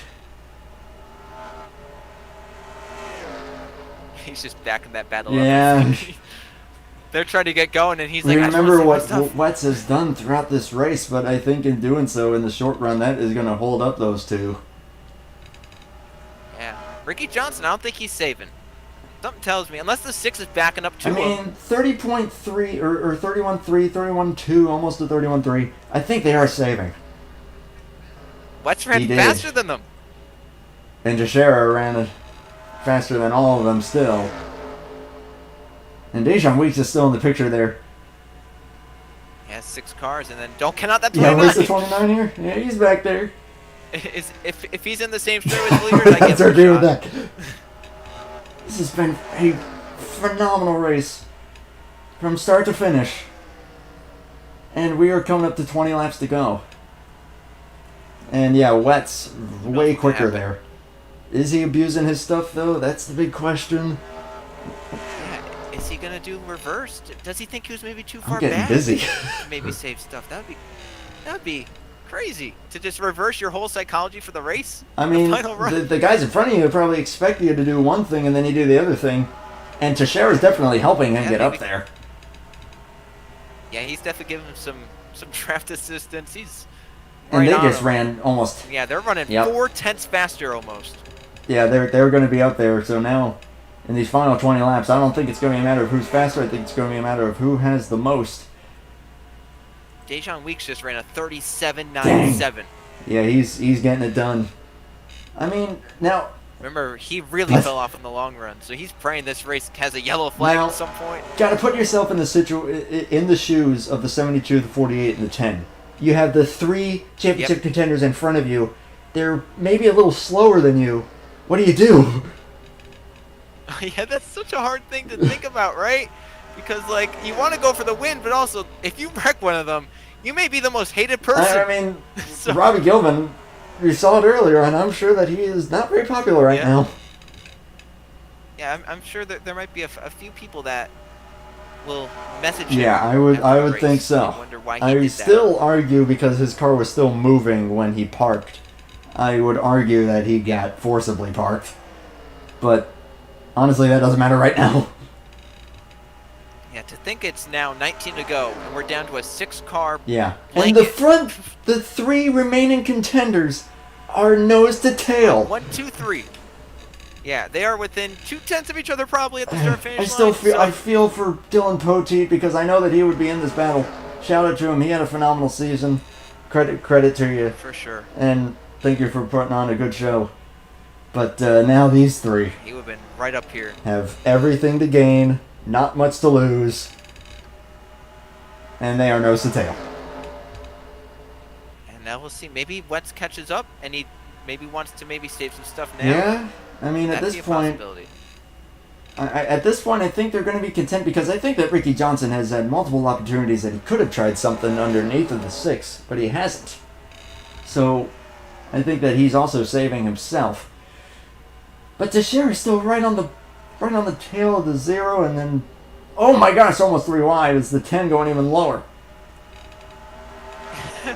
He's just back in that battle. Yeah. They're trying to get going, and he's like, remember what Wetz has done throughout this race, but I think in doing so in the short run, that is going to hold up those 2. Yeah. Ricky Johnson, I don't think he's saving. Something tells me, unless the 6 is backing up to him. I mean, 30.3 or 31.3, 31.2, almost to 31.3. I think they are saving. Wetz ran faster than them. And Teixeira ran faster than all of them still. And Dejan Weeks is still in the picture there. Yeah, has 6 cars, and then don't count out that Yeah, 29. where's the 29 here? Yeah, he's back there. If he's in the same straight as the leaders, I Let's give him agree a with shot. that. This has been a phenomenal race from start to finish. And we are coming up to 20 laps to go. And yeah, Wet's way quicker there. Is he abusing his stuff though? That's the big question. Yeah, is he gonna do reverse? Does he think he was maybe too far I'm getting back? busy. To maybe save stuff. That'd be crazy to just reverse your whole psychology for the race. I mean, the final run. the guys in front of you probably expect you to do one thing and then you do the other thing. And Teixeira's definitely helping him get up there. Yeah, he's definitely giving him some draft assistance. He's And right they on just him. ran almost. Yeah, they're running Yep. 4/10 faster almost. Yeah, they're going to be up there. So now, in these final 20 laps, I don't think it's going to be a matter of who's faster. I think it's going to be a matter of who has the most. Dejan Weeks just ran a 37.97. Yeah, he's getting it done. I mean, now Remember, he really fell off in the long run, so he's praying this race has a yellow flag Now- at some point. got to put yourself in the shoes of the 72, the 48, and the 10. You have the 3 championship contenders in front of you. They're maybe a little slower than you. What do you do? Yeah, that's such a hard thing to think about, right? Because, like, you want to go for the win, but also, if you wreck one of them, you may be the most hated person. I mean, So- Robbie Gilman, we saw it earlier, and I'm sure that he is not very popular right now. Yeah, I'm sure that there might be a few people that will message him. Yeah, I after the would race think and so. wonder why he I did still argue because his car was still moving when he parked. I would argue that he got forcibly parked. But honestly, that doesn't matter right now. that. Yeah, to think it's now 19 to go, and we're down to a 6-car. Yeah. And the blanket. the 3 remaining contenders are nose to tail. 1, 2, 3. Yeah, they are within 2/10 of each other probably at the start finish I still line, feel so- I feel for Dylan Poteet because I know that he would be in this battle. Shout out to him. He had a phenomenal season. Credit to you. for sure. And thank you for putting on a good show. But now these 3 He would have been right up here. have everything to gain, not much to lose, and they are nose to tail. And now we'll see. Maybe Wentz catches up, and he maybe wants to maybe save some stuff now. Yeah, I mean at That'd this be a point, possibility. at this point, I think they're going to be content because I think that Ricky Johnson has had multiple opportunities that he could have tried something underneath of the 6, but he hasn't. So I think that he's also saving himself. But Teixeira's still right on the tail of the 0, and then, oh my gosh, almost 3 wide. Is the 10 going even lower?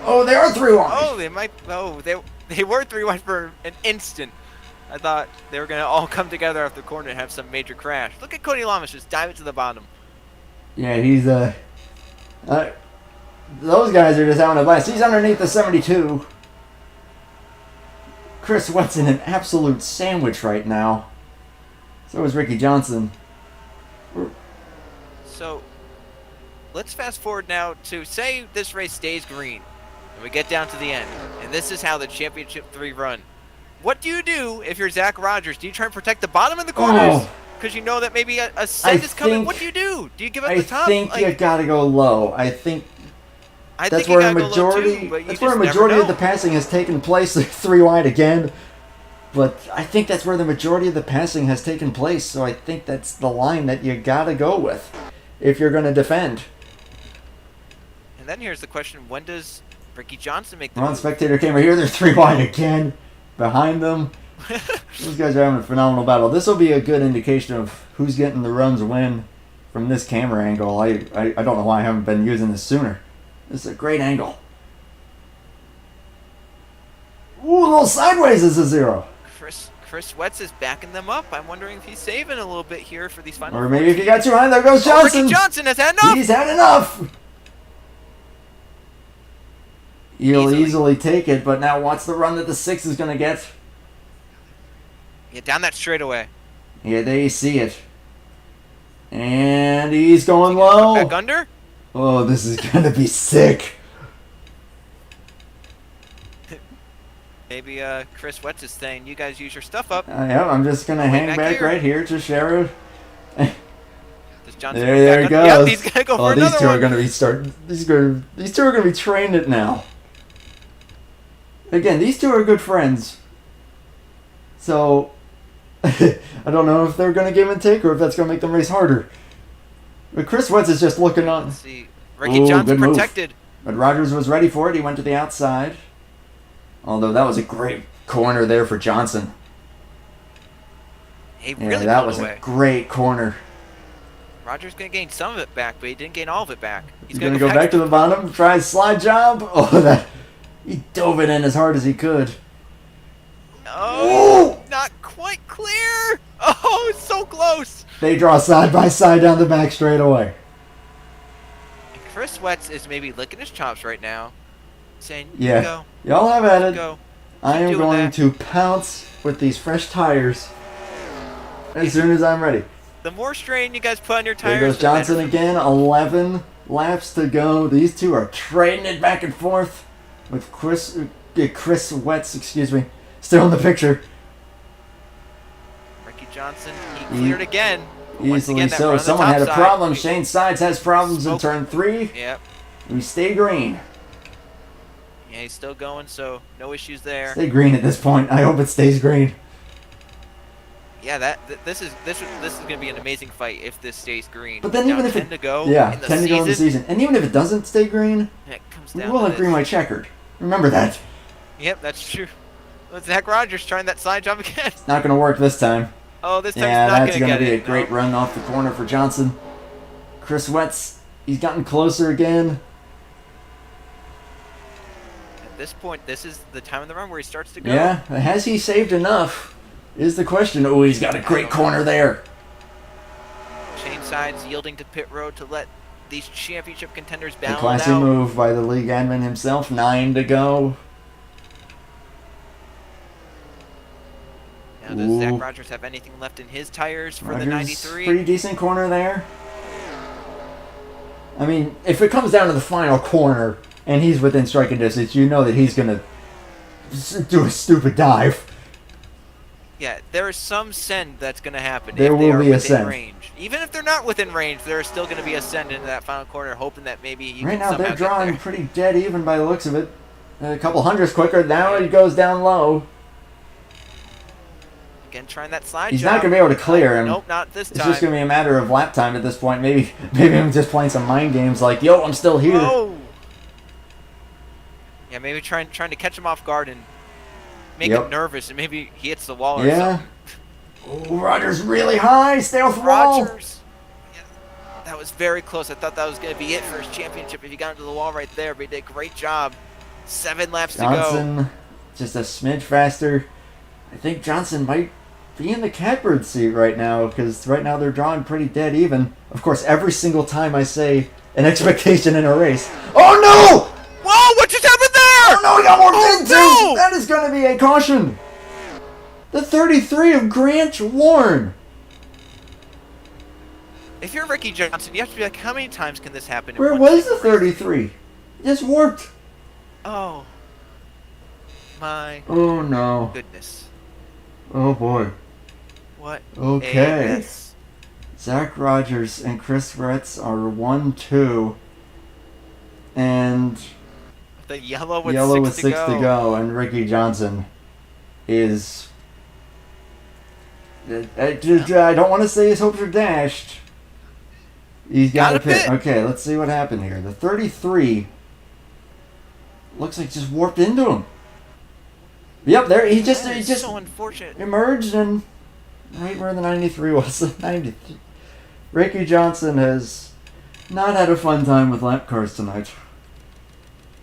Oh, they are 3 wide. Oh, they might. Oh, they were 3 wide for an instant. I thought they were gonna all come together off the corner and have some major crash. Look at Cody Lamas just dive it to the bottom. Yeah, he's those guys are just having a blast. He's underneath the 72. Chris Wett's in an absolute sandwich right now. So is Ricky Johnson. So, let's fast forward now to say this race stays green, and we get down to the end, and this is how the championship 3 run. What do you do if you're Zach Rogers? Do you try and protect the bottom of the corners? Because you know that maybe a set is coming. What do you do? Do you give up the top? I think you gotta go low. I think I that's think you where a gotta go low majority. too, but you That's where a just never majority of know. the passing has taken place. 3 wide again, but I think that's where the majority of the passing has taken place. So I think that's the line that you gotta go with if you're gonna defend. And then here's the question: when does Ricky Johnson make the We're on move? spectator camera here. They're 3 wide again. Behind them, those guys are having a phenomenal battle. This will be a good indication of who's getting the runs win from this camera angle. I don't know why I haven't been using this sooner. This is a great angle. Ooh, a little sideways is a 0. Chris Wetz is backing them up. I'm wondering if he's saving a little bit here for these final. Or maybe if you got too high, there goes Oh, Johnson. Ricky Johnson has had enough. He's had enough. He'll Easily. easily take it, but now what's the run that the 6 is going to get? Yeah, down that straightaway. Yeah, there you see it. And he's going Come low. back under. Oh, this is going to be sick. Maybe Chris Wetz is saying, "You guys use your stuff up." Yeah, I'm just going to Way hang back back here. right here to Sherrod. Does Johnson. There he goes. Yep, he's gonna go for these another two one. are gonna be these two are gonna be trained it now. Again, these two are good friends. So I don't know if they're gonna give and take or if that's gonna make them race harder. But Chris Wetz is just looking on. Let's see. Ricky Johnson good move. protected. But Rogers was ready for it. He went to the outside. Although that was a great corner there for Johnson. He really that pulled was away. a great corner. Rogers gonna gain some of it back, but he didn't gain all of it back. He's gonna go back to the bottom, try a slide job. Oh, he dove it in as hard as he could. Oh, not quite clear. Oh, it's so close. They draw side by side down the back straight away. And Chris Wetz is maybe licking his chops right now, saying, Yeah. go, Y'all have at it. go. I am doing going that. to pounce with these fresh tires as soon as I'm ready. The more strain you guys put on your There tires, goes Johnson again. 11 laps to go. These two are trading it back and forth with Chris Wetz, still in the picture. Ricky Johnson, he cleared again. Easily Once again, that run so. on the Someone top had a side. problem. Shane Sides has problems in turn 3. Yep. We stay green. Yeah, he's still going, so no issues there. Stay green at this point. I hope it stays green. Yeah, this is gonna be an amazing fight if this stays green. But then Now even if 10 it to go, 10 in the to go in the season, and even if it doesn't stay green, it comes we down will to have green this. white checkered. Remember that. Yep, that's true. Well, Zach Rogers trying that side jump again. It's not going to work this time. Oh, this time Yeah, he's not that's gonna going to get be it. a great No. run off the corner for Johnson. Chris Wetz, he's gotten closer again. At this point, this is the time of the run where he starts to go. Yeah, has he saved enough? Is the question. Oh, he's got a great corner there. Shane Sides yielding to pit road to let these championship contenders A balance classy out. move by the league admin himself. 9 to go. Now, does Ooh. Zach Rogers have anything left in his tires for the Rogers, 93? pretty decent corner there. I mean, if it comes down to the final corner and he's within striking distance, you know that he's going to do a stupid dive. Yeah, there is some send that's going to happen There if they will are be a within send. range. Even if they're not within range, there is still going to be a send into that final corner, hoping that maybe you Right can now, somehow they're get drawing there. pretty dead even by the looks of it. A couple hundreds quicker. Now he goes down low. Again, trying that slide He's jump. not going to be able to clear him. Nope, not this It's time. just going to be a matter of lap time at this point. Maybe I'm just playing some mind games like, yo, I'm still here. Oh! Yeah, maybe trying to catch him off guard and make Yep. him nervous, and maybe he hits the wall or Yeah. something. Oh, Rogers really high. Stay off the wall. Rogers. Yeah, that was very close. I thought that was going to be it for his championship if he got into the wall right there, but he did a great job. 7 laps to go. Johnson, just a smidge faster. I think Johnson might be in the catbird seat right now because right now they're drawing pretty dead even. Of course, every single time I say an expectation in a race. Oh no! Whoa, what just happened there? Oh no, he got more Oh, into! no! That is going to be a caution. The 33 of Grant Warren. If you're Ricky Johnson, you have to be like, how many times can this happen? in Where one was the single race? 33? It just warped. Oh. My Oh no. goodness. Oh boy. What Okay. a mess. Zach Rogers and Chris Retz are 1-2. And The yellow with yellow 6 with 6 to go. And Ricky Johnson is... I don't want to say his hopes are dashed. He's got Got a a pit. pit. Okay, let's see what happened here. The 33 looks like just warped into him. Yep, there he just That is so unfortunate. emerged and right where the 93 was. The 93. Ricky Johnson has not had a fun time with lap cars tonight.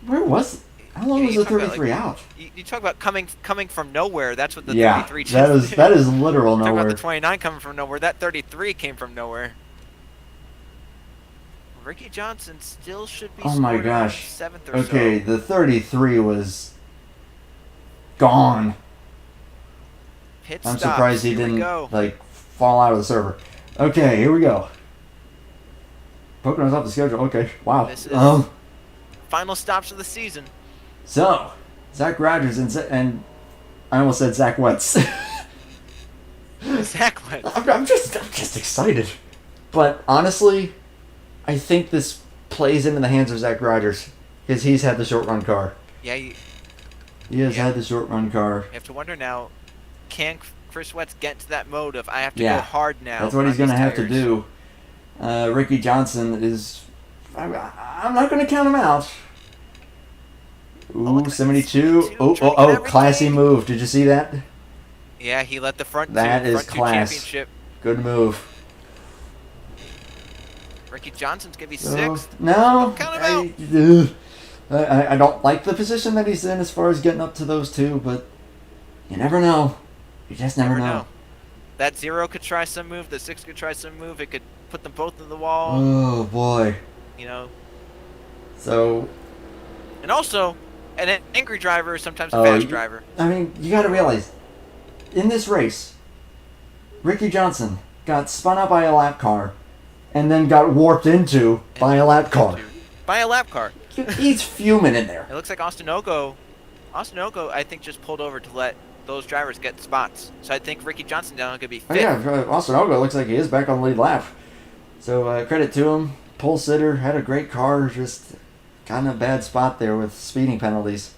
Where was? How long Yeah, was you the talk about, 33 out? You talk about coming from nowhere. That's what the Yeah, 33 just that did. is literal Talk about nowhere. the 29 coming from nowhere. That 33 came from nowhere. Ricky Johnson still should be Oh my scored around gosh. 7th or Okay, so. the 33 was gone. Pit I'm stops. surprised he Here we didn't go. like fall out of the server. Okay, here we go. Poconos off the schedule. Okay, wow. This is- Final stops of the season. So, Zach Rogers and I almost said Zach Wetz. Zach Wentz. I'm just excited. But honestly, I think this plays into the hands of Zach Rogers because he's had the short run car. Yeah, He has had the short run car. you have to wonder now, can Chris Sweats get into that mode of I have to Yeah. go hard now? That's what he's on going to these have to tires? do. Ricky Johnson is... I'm not going to count him out. look Ooh, at 72. that, Oh, trying oh, to get oh, everything. classy move. Did you see that? Yeah, he let the front That two, is front two class. championship. Good move. Ricky Johnson's gonna be So, sixth. no, Don't count him I don't like the position that he's in as far as getting up to those two, but you never know. You just never know. That 0 could try some move. The 6 could try some move. It could put them both in the wall. Oh boy. You know. So, And also, an angry driver is sometimes a Oh, fast you- driver. I mean, you got to realize, in this race, Ricky Johnson got spun out by a lap car, and then got warped into by a lap car. By a lap car. He's fuming in there. It looks like Austin Ogo, I think, just pulled over to let those drivers get spots. So I think Ricky Johnson down going to be Oh, fifth. yeah, Austin Ogo looks like he is back on the lead lap. So credit to him. Pole sitter, had a great car, just got in a bad spot there with speeding penalties.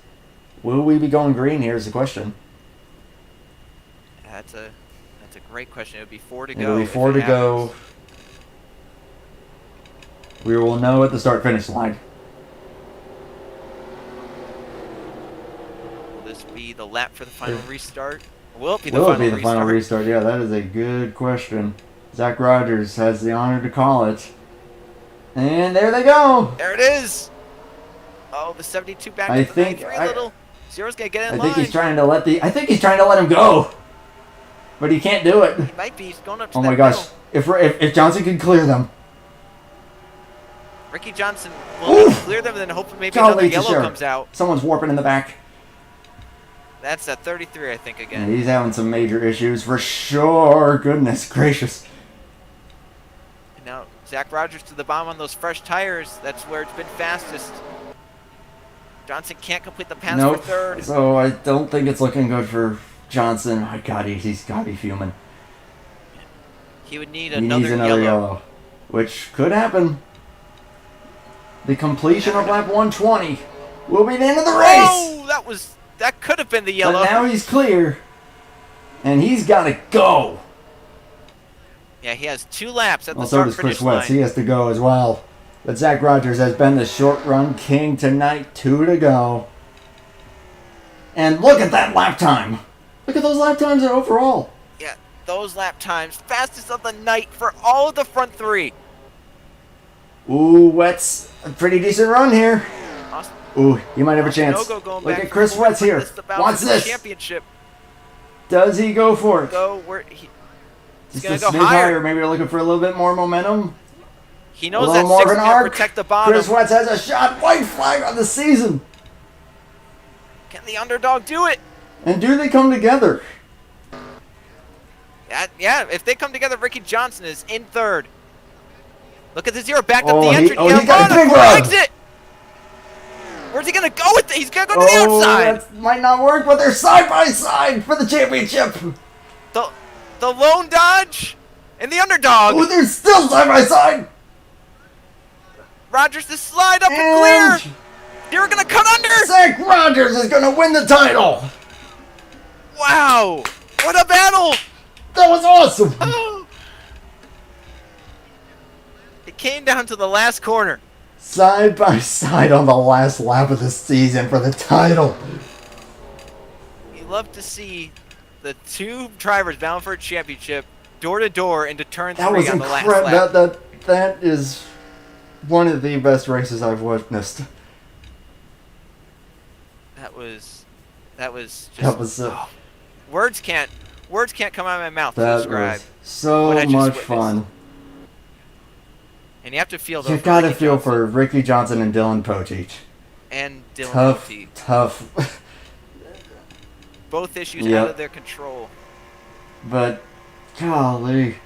Will we be going green here is the question. That's a great question. It would be 4 to go. It'll be if 4 it to go. happens. We will know at the start-finish line. Will this be the lap for the final restart? Will it be the Will it final be the restart? final restart? Yeah, that is a good question. Zach Rogers has the honor to call it. And there they go. There it is. Oh, the 72 back I to the think 93 little. Zero's gonna get in I line. think he's trying to let him go. But he can't do it. He might be. He's going up to Oh that my gosh. middle. If Johnson can clear them. Ricky Johnson will Oof. clear them and then hopefully maybe Golly, another it's a yellow sheriff. comes out. Someone's warping in the back. That's at 33, I think, Yeah, again. he's having some major issues for sure. Goodness gracious. And now Zach Rogers to the bottom on those fresh tires. That's where it's been fastest. Johnson can't complete the pass Nope. for third. So I don't think it's looking good for Johnson. My God, he's got to be fuming. He would need He needs another yellow. Which could happen. The completion of lap 120 will be the end of the race. Oh, that could have been the yellow. But now he's clear. And he's got to go. Yeah, he has 2 laps at the So does Chris start-finish Wetz. line. He has to go as well. But Zach Rogers has been the short run king tonight. 2 to go. And look at that lap time. Look at those lap times overall. Yeah, those lap times. Fastest of the night for all of the front 3. Ooh, Wetz. A pretty decent run here. Austin Ooh, he might have a chance. Ogo going Look back at Chris and forth Wetz here. with this about Watch the this. Championship. Does he go for it? Go where he's Just gonna a go smidge higher. Maybe we're looking for a little bit more momentum. He A knows little that more 6 of is an going to arc. protect the bottom. Chris Wetz has a shot. White flag on the season. Can the underdog do it? And do they come together? Yeah, if they come together, Ricky Johnson is in third. Look at the 0, backed up Oh, the he- entrance. oh, he got a big for run. exit. Where's he going to go with it? He's going to go to the Oh, outside. that might not work, but they're side by side for the championship. The lone dodge and the underdog. Oh, they're still side by side. Rogers to slide up and clear. They're going to cut under. Zach Rogers is going to win the title. Wow. What a battle. That was awesome. It came down to the last corner. Side by side on the last lap of the season for the title. You love to see the 2 drivers bound for a championship door to door into turn 3 That was on the last incredible. lap. That is one of the best races I've witnessed. That was just That was words can't come out of my mouth to that describe. was so what I just much witnessed. fun. And you have to feel though You for gotta Ricky feel Johnson for Ricky Johnson and Dylan Poteach. and Dylan Tough, Poteet. tough. Both issues Yep. out of their control. But golly,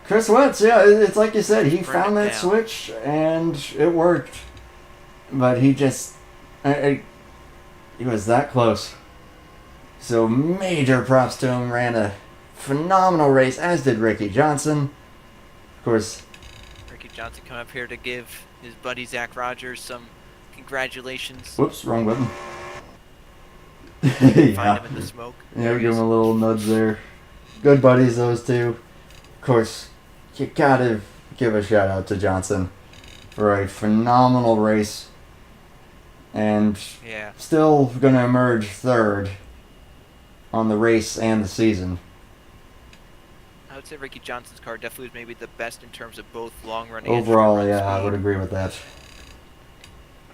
Chris Wentz, yeah, it's like you said, he Bring found it that down. switch and it worked. But he just, he was that close. So major props to him. Ran a phenomenal race, as did Ricky Johnson. Of course. Ricky Johnson coming up here to give his buddy Zach Rogers some congratulations. Whoops, wrong button. Find Yeah. him in the smoke. Yeah, give him a little nudge there. Good buddies, those two. Of course, you gotta give a shout out to Johnson for a phenomenal race. And Yeah. still gonna emerge third on the race and the season. I would say Ricky Johnson's car definitely was maybe the best in terms of both long run and Overall, short run yeah, I speed. would agree with that.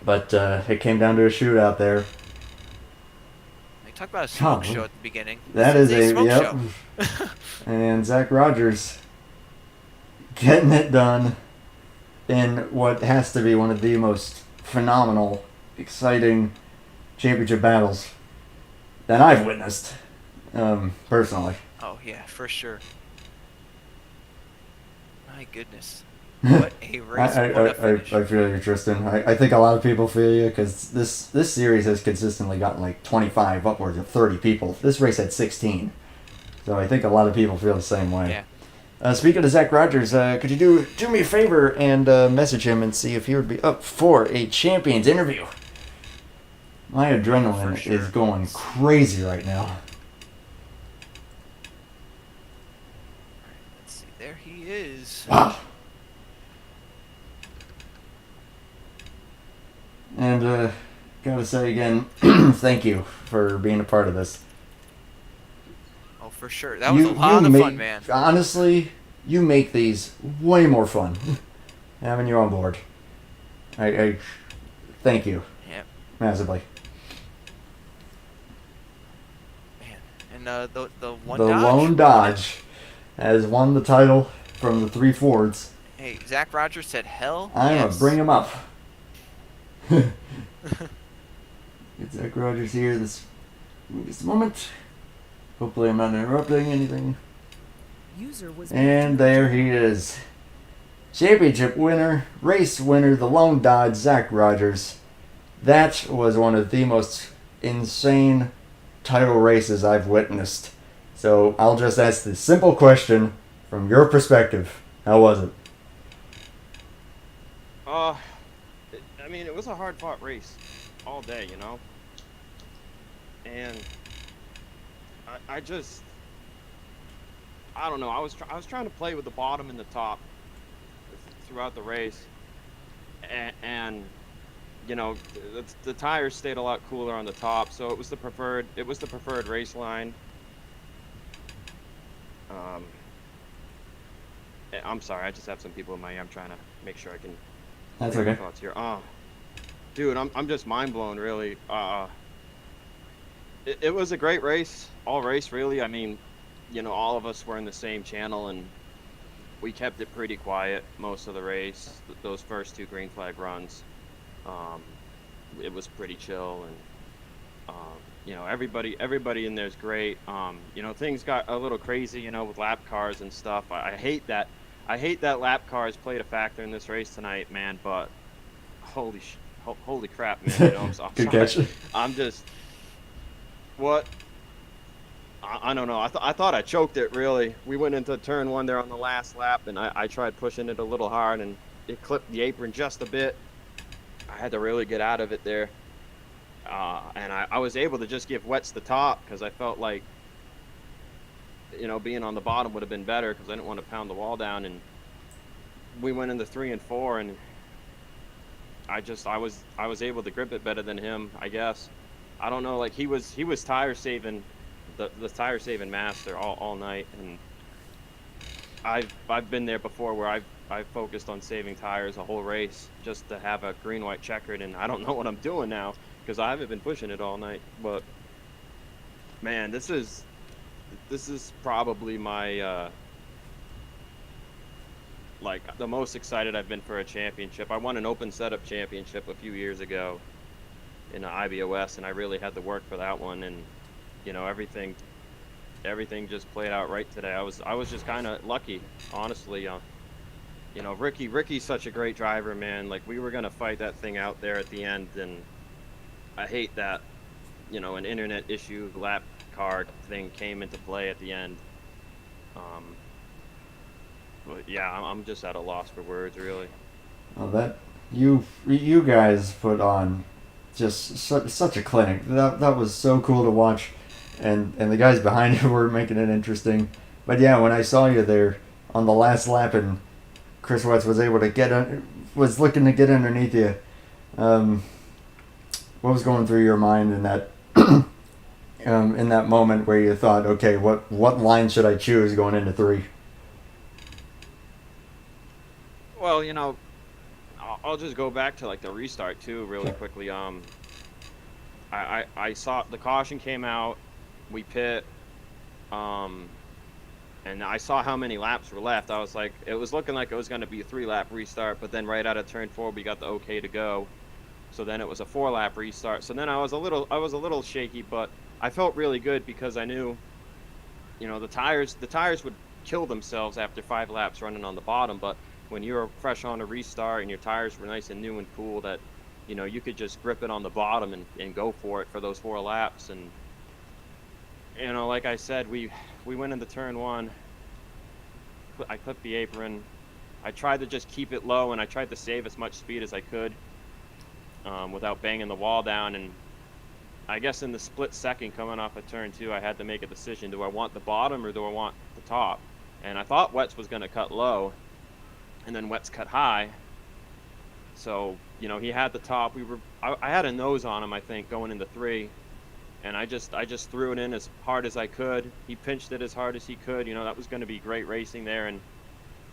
But it came down to a shootout there. They talk about a smoke Oh, show at the beginning. That This is a smoke yep. show. And Zach Rogers getting it done in what has to be one of the most phenomenal, exciting championship battles that I've witnessed, personally. Oh yeah, for sure. My goodness. What a race. What a finish. I feel you, Tristan. I think a lot of people feel you because this series has consistently gotten like 25, upwards of 30 people. This race had 16. So I think a lot of people feel the same way. Yeah. Speaking of Zach Rogers, could you do me a favor and message him and see if he would be up for a Champions interview? My adrenaline For sure. is going crazy right now. Let's see. There he is. Wow. And gotta say again, thank you for being a part of this. Oh, for sure. That was a lot of fun, man. Honestly, you make these way more fun having you on board. I thank you Yep. massively. Man. And the one The Dodge. Lone Dodge has won the title from the three Fords. Hey, Zach Rogers said hell. I'm yes. gonna bring him up. Get Zach Rogers here this moment. Hopefully I'm not interrupting anything. And there he is. Championship winner, race winner, the Lone Dodge, Zach Rogers. That was one of the most insane title races I've witnessed. So I'll just ask the simple question from your perspective. How was it? I mean, it was a hard-fought race all day, you know? And I don't know. I was trying to play with the bottom and the top throughout the race, and you know, the tires stayed a lot cooler on the top, so it was the preferred race line. I'm sorry, I just have some people in my ear. I'm trying to make sure I can. That's get my okay. thoughts here. Dude, I'm just mind blown, really. It was a great race, all race, really. I mean, you know, all of us were in the same channel, and we kept it pretty quiet most of the race. Those first two green flag runs, it was pretty chill, and you know, everybody in there's great. You know, things got a little crazy, you know, with lap cars and stuff. I hate that. I hate that lap cars played a factor in this race tonight, man. But holy crap, man! You know, I'm Good sorry. catch. I'm just what. I don't know. I thought I choked it, really. We went into turn one there on the last lap, and I tried pushing it a little hard, and it clipped the apron just a bit. I had to really get out of it there. And I was able to just give wets the top because I felt like, you know, being on the bottom would have been better because I didn't want to pound the wall down. And we went into 3 and 4, and I was able to grip it better than him, I guess. I don't know, like he was tire saving, the tire saving master all night, and I've been there before where I've focused on saving tires a whole race just to have a green white checkered, and I don't know what I'm doing now because I haven't been pushing it all night. But man, this is probably my like the most excited I've been for a championship. I won an open setup championship a few years ago in the IBOS, and I really had to work for that one, and you know, everything just played out right today. I was just kind of lucky, honestly. You know, Ricky's such a great driver, man. Like, we were gonna fight that thing out there at the end, and I hate that, you know, an internet issue lap car thing came into play at the end. But yeah, I'm just at a loss for words, really. Well, that you guys put on just such a clinic. That was so cool to watch, and the guys behind you were making it interesting. But yeah, when I saw you there on the last lap and Chris Wetz was able to was looking to get underneath you, what was going through your mind in that moment where you thought, okay, what line should I choose going into 3? Well, I'll just go back to like the restart too, really quickly. I saw the caution came out, we pit, and I saw how many laps were left. I was like, it was looking like it was going to be a 3-lap restart, but then right out of turn 4, we got the okay to go. So then it was a 4-lap restart. So then I was a little shaky, but I felt really good because I knew, the tires would kill themselves after 5 laps running on the bottom. But when you were fresh on a restart and your tires were nice and new and cool, that, you could just grip it on the bottom and go for it for those 4 laps. And, like I said, we went into turn 1. I clipped the apron. I tried to just keep it low, and I tried to save as much speed as I could without banging the wall down. And I guess in the split second coming off of turn 2, I had to make a decision. Do I want the bottom or do I want the top? And I thought Wetz was going to cut low, and then Wetz cut high. So, he had the top. I had a nose on him, I think, going into 3. And I just threw it in as hard as I could. He pinched it as hard as he could. That was going to be great racing there. And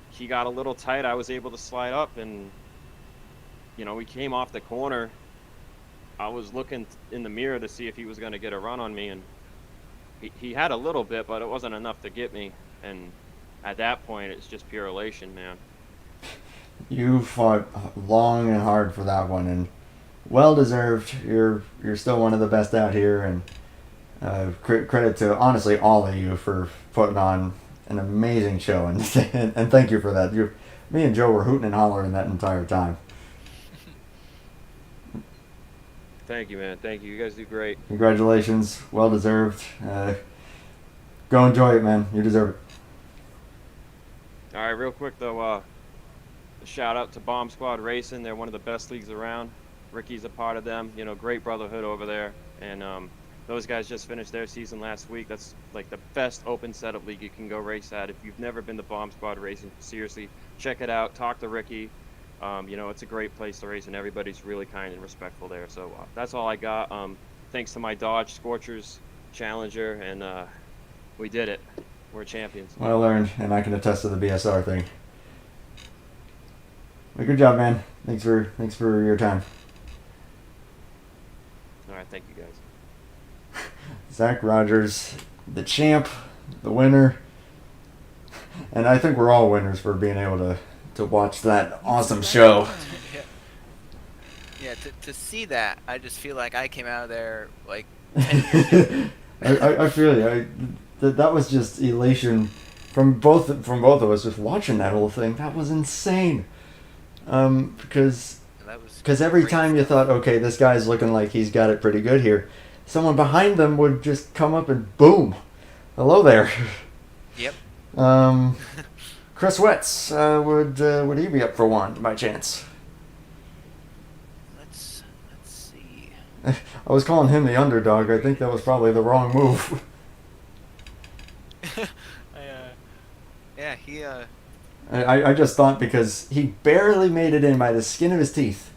he got a little tight. I was able to slide up, and, we came off the corner. I was looking in the mirror to see if he was going to get a run on me, and he had a little bit, but it wasn't enough to get me. And at that point, it's just pure elation, man. You fought long and hard for that one, and well deserved. You're still one of the best out here, and credit to honestly all of you for putting on an amazing show, and and thank you for that. Me and Joe were hooting and hollering that entire time. Thank you, man. Thank you. You guys do great. Congratulations, well deserved. Go enjoy it, man. You deserve it. All right, real quick though, a shout out to Bomb Squad Racing. They're one of the best leagues around. Ricky's a part of them. Great brotherhood over there. And those guys just finished their season last week. That's like the best open setup league you can go race at. If you've never been to Bomb Squad Racing, seriously, check it out. Talk to Ricky. It's a great place to race, and everybody's really kind and respectful there. So that's all I got. Thanks to my Dodge Scorchers Challenger, and we did it. We're champions. Well earned, and I can attest to the BSR thing. Well, good job, man. Thanks for your time. All right, thank you guys. Zach Rogers, the champ, the winner, and I think we're all winners for being able to watch that awesome show. Yeah, to see that, I just feel like I came out of there like 10 years ago. I feel you. That was just elation from both of us just watching that whole thing. That was insane. Because every time you thought, okay, this guy's looking like he's got it pretty good here, someone behind them would just come up and boom, hello there. Yep. Chris Wetz, would he be up for one by chance? Let's see. I was calling him the underdog. I think that was probably the wrong move. Yeah, he I just thought because he barely made it in by the skin of his teeth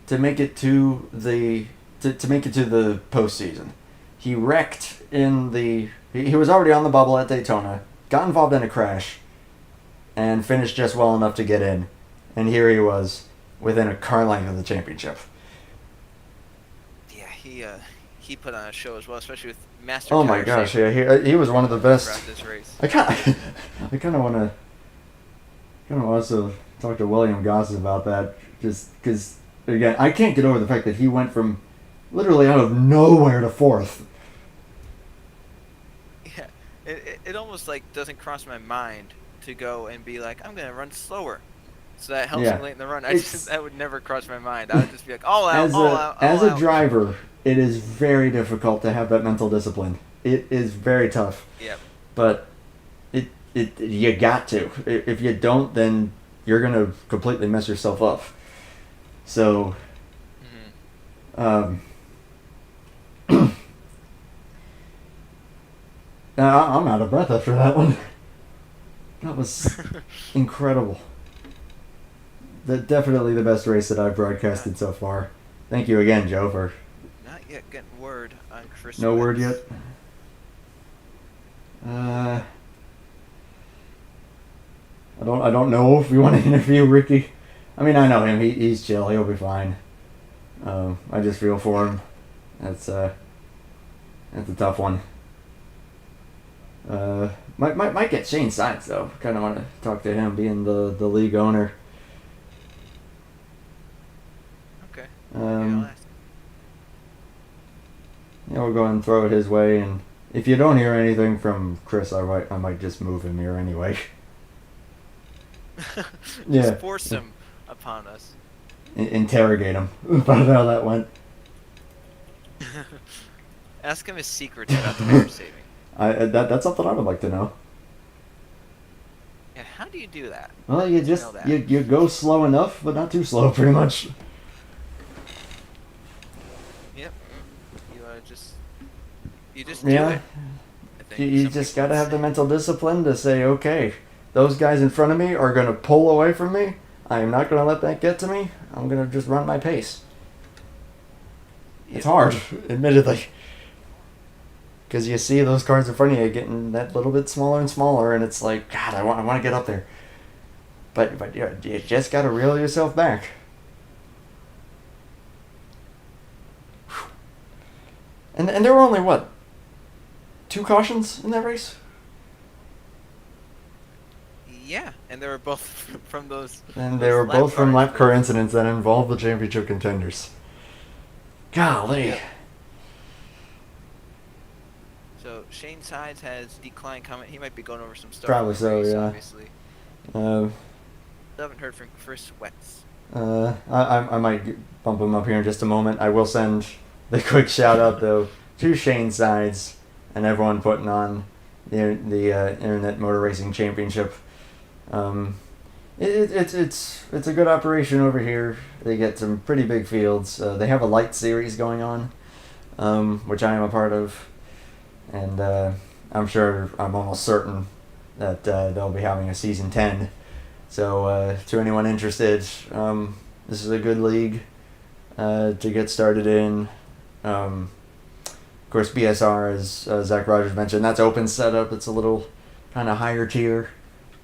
to make it to the postseason. He wrecked in he was already on the bubble at Daytona, got involved in a crash, and finished just well enough to get in. And here he was within a car length of the championship. Yeah, he put on a show as well, especially with Master. Oh my gosh, yeah, he was one of the best. Throughout this race. I kind of want to also talk to William Goss about that, just because again I can't get over the fact that he went from literally out of nowhere to 4th. Yeah, it almost like doesn't cross my mind to go and be like, I'm gonna run slower, so that helps me late in the run. That would never cross my mind. I would just be like, all out. As a driver, it is very difficult to have that mental discipline. It is very tough. Yep. But You got to. If you don't, then you're gonna completely mess yourself up. So, I'm out of breath after that one. That was incredible. Definitely the best race that I've broadcasted so far. Thank you again, Joe, for... Not yet getting word on Chris. No word Wentz. yet? I don't know if you want to interview Ricky. I mean, I know him. He's chill. He'll be fine. I just feel for him. That's a tough one. Might get Shane Sides though. Kind of want to talk to him, being the league owner. Okay. Yeah, we'll go ahead and throw it his way, and if you don't hear anything from Chris, I might just move him here anyway. Just force him upon us. Interrogate him about how that went. Ask him his secrets about the paper saving. That's something I would like to know. Yeah, how do you do that? Well, you just you go slow enough, but not too slow, pretty much. Yep. You just Yeah. do it. I think You some just people gotta have say. the mental discipline to say, okay, those guys in front of me are gonna pull away from me. I am not gonna let that get to me. I'm gonna just run my pace. It's hard, admittedly. Because you see those cars in front of you getting that little bit smaller and smaller, and it's like, God, I want to get up there. But you just got to reel yourself back. And there were only, what, 2 cautions in that race? Yeah, and they were both from those. And they were lap both from cars. lap car incidents that involved the championship contenders. Golly. Yep. So Shane Sides has declined comment. He might be going over some stuff. Probably from the so, race, yeah. Obviously. Uh, Haven't heard from Chris Wentz. I might bump him up here in just a moment. I will send the quick shout out though to Shane Sides and everyone putting on the Internet Motor Racing Championship. It's a good operation over here. They get some pretty big fields. They have a light series going on, which I am a part of, and I'm almost certain that they'll be having a season 10. So to anyone interested, this is a good league to get started in. Of course, BSR, as Zach Rogers mentioned, that's open setup. It's a little kind of higher tier,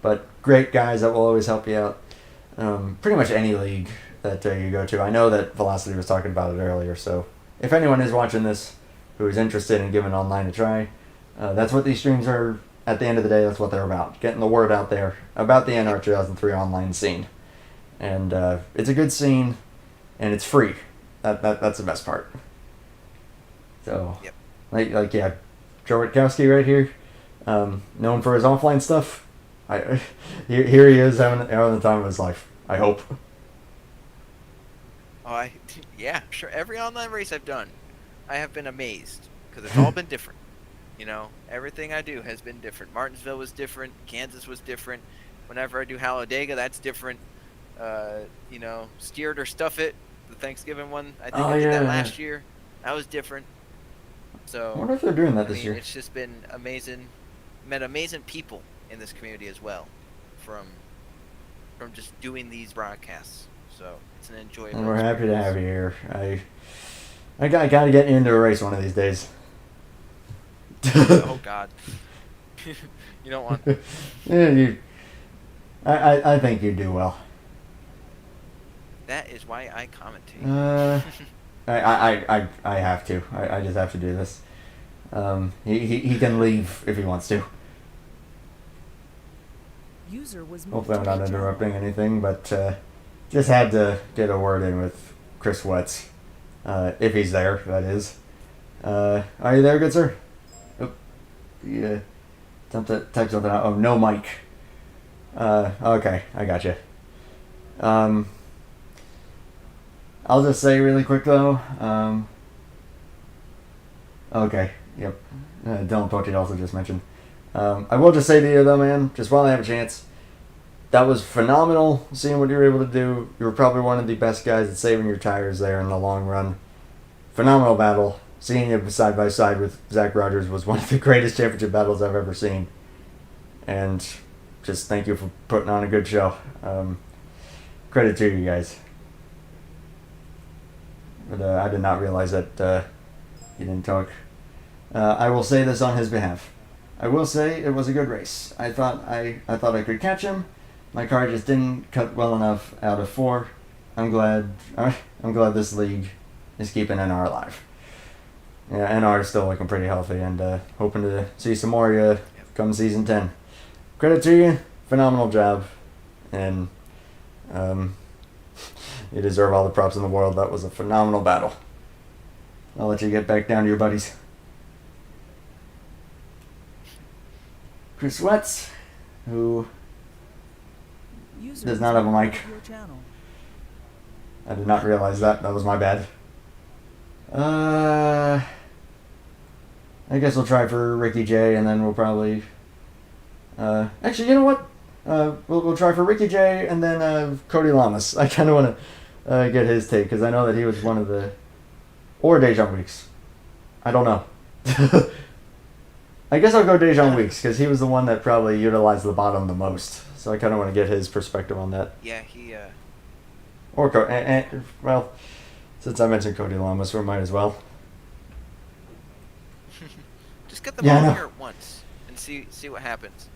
but great guys that will always help you out. Pretty much any league that you go to. I know that Velocity was talking about it earlier, so if anyone is watching this who is interested in giving online a try, that's what these streams are. At the end of the day, that's what they're about. Getting the word out there about the NR 2003 online scene. And it's a good scene, and it's free. That's the best part. So, Yep. like yeah, Joe Witkowski right here, known for his offline stuff. Here he is having the time of his life, I hope. Oh, yeah, sure. Every online race I've done, I have been amazed because it's all been different. You know, everything I do has been different. Martinsville was different. Kansas was different. Whenever I do Talladega, that's different. Steer it or stuff it. The Thanksgiving one, I think I did that last year. That was different. So I wonder if they're doing that this year. It's just been amazing. Met amazing people in this community as well, from just doing these broadcasts. So it's an enjoyable. And we're happy to have you here. I gotta get you into a race one of these days. Oh God. You don't want. Yeah, I think you do well. That is why I commentate. I have to. I just have to do this. He can leave if he wants to. User was Hopefully I'm not interrupting anything, but just had to get a word in with Chris Wetz. If he's there, that is. Are you there, good sir? Oh, yeah. Attempt to type something out. Oh, no mic. Okay, I got you. I'll just say really quick though. Okay, yep. Dylan Poche also just mentioned. I will just say to you, though, man, just while I have a chance, that was phenomenal seeing what you were able to do. You were probably one of the best guys at saving your tires there in the long run. Phenomenal battle. Seeing you side by side with Zach Rogers was one of the greatest championship battles I've ever seen. And just thank you for putting on a good show. Credit to you guys. But I did not realize that he didn't talk. I will say this on his behalf. I will say it was a good race. I thought I could catch him. My car just didn't cut well enough out of 4. I'm glad this league is keeping NR alive. Yeah, NR is still looking pretty healthy, and hoping to see some more of you come season 10. Credit to you, phenomenal job, and you deserve all the props in the world. That was a phenomenal battle. I'll let you get back down to your buddies. Chris Sweats, who does not have a mic. I did not realize that. That was my bad. I guess we'll try for Ricky J, and then we'll probably... actually, you know what? We'll try for Ricky J, and then Cody Lamas. I kind of want to get his take, because I know that he was one of the... Or Dejan Weeks. I don't know. I guess I'll go Dejan Weeks, because he was the one that probably utilized the bottom the most. So I kind of want to get his perspective on that. Yeah, he... Or, well, since I mentioned Cody Lamas, we might as well. Just get them all here at once and see what happens.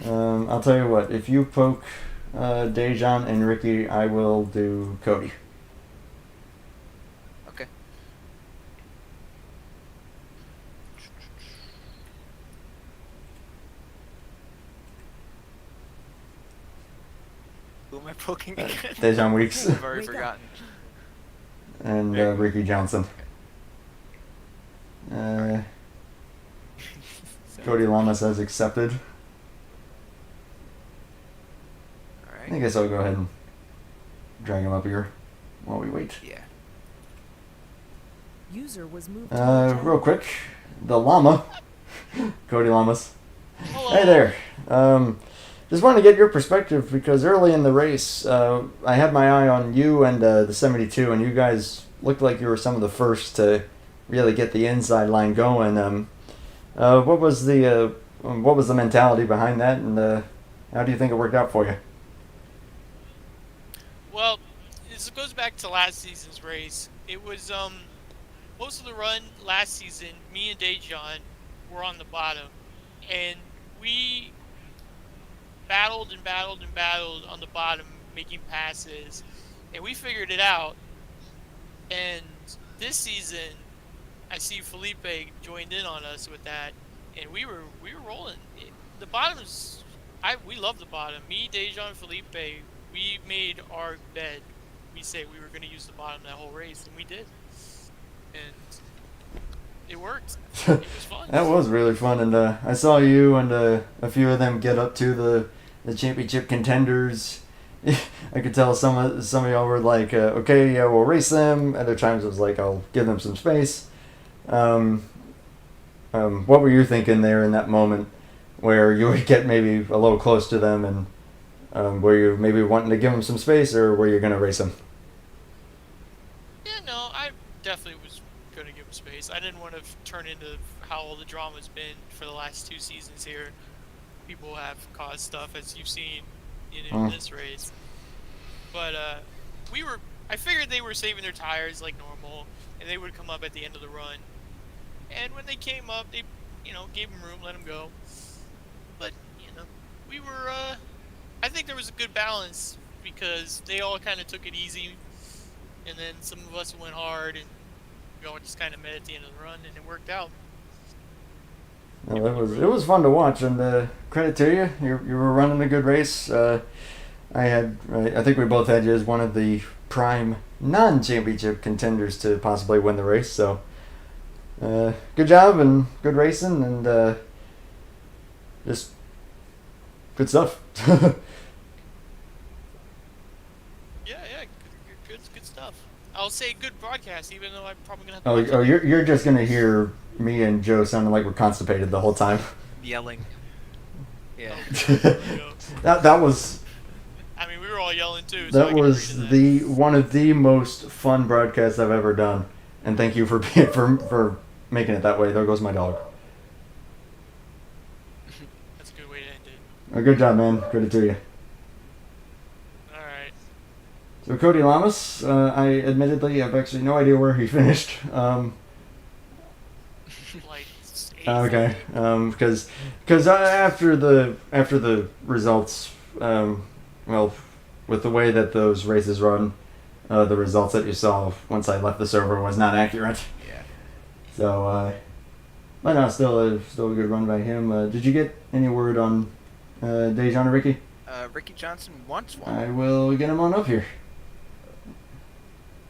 I'll tell you what, if you poke Dejan and Ricky, I will do Cody. Okay. Who am I poking again? Dejan Weeks. I've already forgotten. And Ricky Johnson. Cody Lamas has accepted. Alright. I guess I'll go ahead and drag him up here while we wait. Yeah. User was moved Real quick, the llama, Cody Lamas. Hello. Hey there. Just wanted to get your perspective because early in the race, I had my eye on you and the 72, and you guys looked like you were some of the first to really get the inside line going. What was the mentality behind that, and how do you think it worked out for you? Well, this goes back to last season's race. It was most of the run last season. Me and Dejan were on the bottom, and we battled and battled and battled on the bottom, making passes, and we figured it out. And this season, I see Felipe joined in on us with that, and we were rolling. The bottoms, we love the bottom. Me, Dejan, Felipe, we made our bed. We say we were going to use the bottom that whole race, and we did. And it worked. It was fun. That was really fun, and I saw you and a few of them get up to the championship contenders. I could tell some of y'all were like, okay, yeah, we'll race them. Other times it was like, I'll give them some space. What were you thinking there in that moment where you would get maybe a little close to them, and were you maybe wanting to give them some space, or were you going to race them? Yeah, no, I definitely was going to give him space. I didn't want to turn into how all the drama's been for the last 2 seasons here. People have caused stuff, as you've seen in this race. But I figured they were saving their tires like normal, and they would come up at the end of the run. And when they came up, they, gave them room, let them go. But, we were, I think there was a good balance because they all kind of took it easy, and then some of us went hard, and we all just kind of met at the end of the run, and it worked out. Well, it was fun to watch, and credit to you. You were running a good race. I think we both had you as one of the prime non-championship contenders to possibly win the race. So, good job and good racing, and just good stuff. Yeah, good stuff. I'll say good broadcast, even though I'm probably gonna have to. You're just gonna hear me and Joe sounding like we're constipated the whole time. Yelling. Yeah. There we go. that was I mean, we were all yelling too. So I that can agree was to that. the one of the most fun broadcasts I've ever done, and thank you for being for making it that way. There goes my dog. That's a good way to end it. Good job, man. Credit to you. All right. So Cody Lamas, I admittedly have actually no idea where he finished. Like, Okay, because after the results, well, with the way that those races run, the results that you saw once I left the server was not accurate. Yeah. So, but no, still a good run by him. Did you get any word on Dejan or Ricky? Ricky Johnson wants one. I will get him on up here.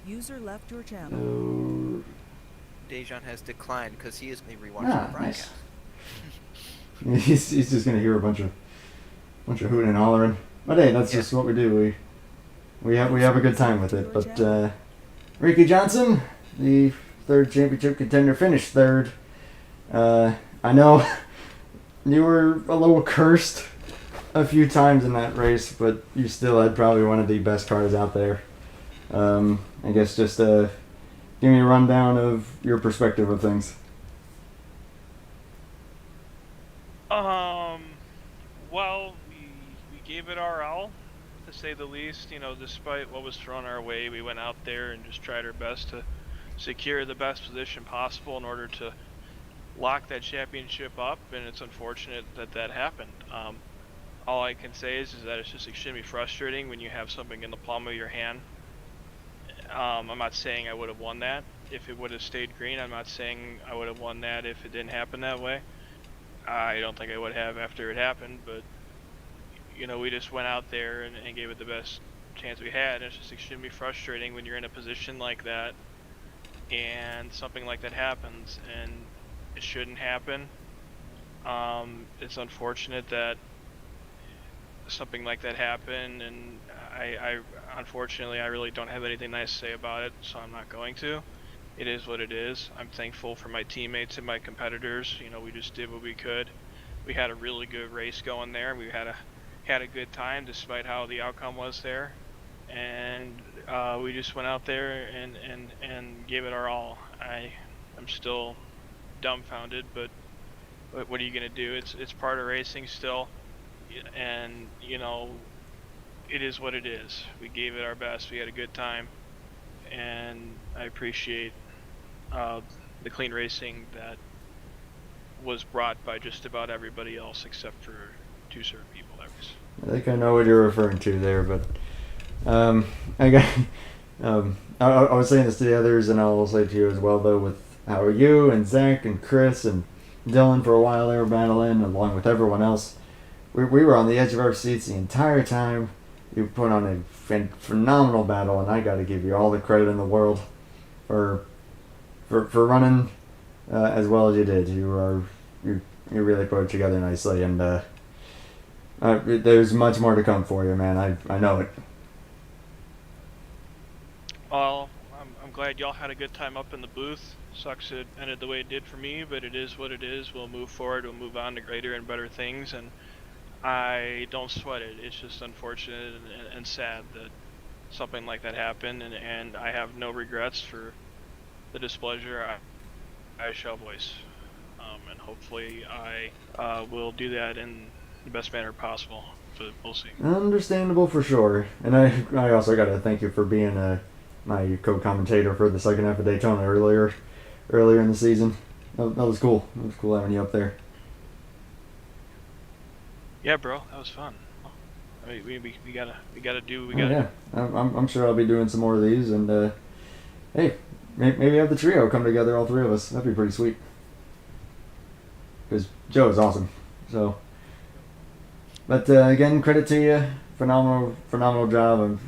User left your channel. So, Dejan has declined because he is going to be rewatching Ah, the broadcast. he's just gonna hear a bunch of hooting and hollering. But hey, that's just what we do. We have a good time with it. But Ricky Johnson, the third championship contender, finished third. I know you were a little cursed a few times in that race, but you still had probably one of the best cars out there. I guess just give me a rundown of your perspective of things. Well, we gave it our all, to say the least. You know, despite what was thrown our way, we went out there and just tried our best to secure the best position possible in order to lock that championship up, and it's unfortunate that that happened. All I can say is that it's just extremely frustrating when you have something in the palm of your hand. I'm not saying I would have won that if it would have stayed green. I'm not saying I would have won that if it didn't happen that way. I don't think I would have after it happened, but you know, we just went out there and gave it the best chance we had. And it's just extremely frustrating when you're in a position like that and something like that happens, and it shouldn't happen. It's unfortunate that something like that happened, and I unfortunately I really don't have anything nice to say about it, so I'm not going to. It is what it is. I'm thankful for my teammates and my competitors. You know, we just did what we could. We had a really good race going there. We had a good time despite how the outcome was there, and we just went out there and gave it our all. I'm still dumbfounded, but what are you gonna do? It's part of racing still, and you know, it is what it is. We gave it our best. We had a good time, and I appreciate the clean racing that was brought by just about everybody else except for two certain people. I think I know what you're referring to there, but I got. I was saying this to the others, and I'll say to you as well, though, with how you and Zach and Chris and Dylan for a while they were battling, along with everyone else. We were on the edge of our seats the entire time. You put on a phenomenal battle, and I got to give you all the credit in the world for running as well as you did. You really put it together nicely, and there's much more to come for you, man. I know it. Well, I'm glad y'all had a good time up in the booth. Sucks it ended the way it did for me, but it is what it is. We'll move forward. We'll move on to greater and better things, and I don't sweat it. It's just unfortunate and sad that something like that happened, and I have no regrets for the displeasure I shall voice. And hopefully I will do that in the best manner possible, but we'll see. Understandable for sure. And I also got to thank you for being my co-commentator for the second half of Daytona earlier in the season. That was cool. It was cool having you up there. Yeah, bro, that was fun. I mean, we gotta do what we Oh, gotta yeah, I'm sure I'll be doing some more of these, and hey, maybe have the trio come together, all three of us. That'd be pretty sweet. Because Joe is awesome. So, but again, credit to you. Phenomenal job. And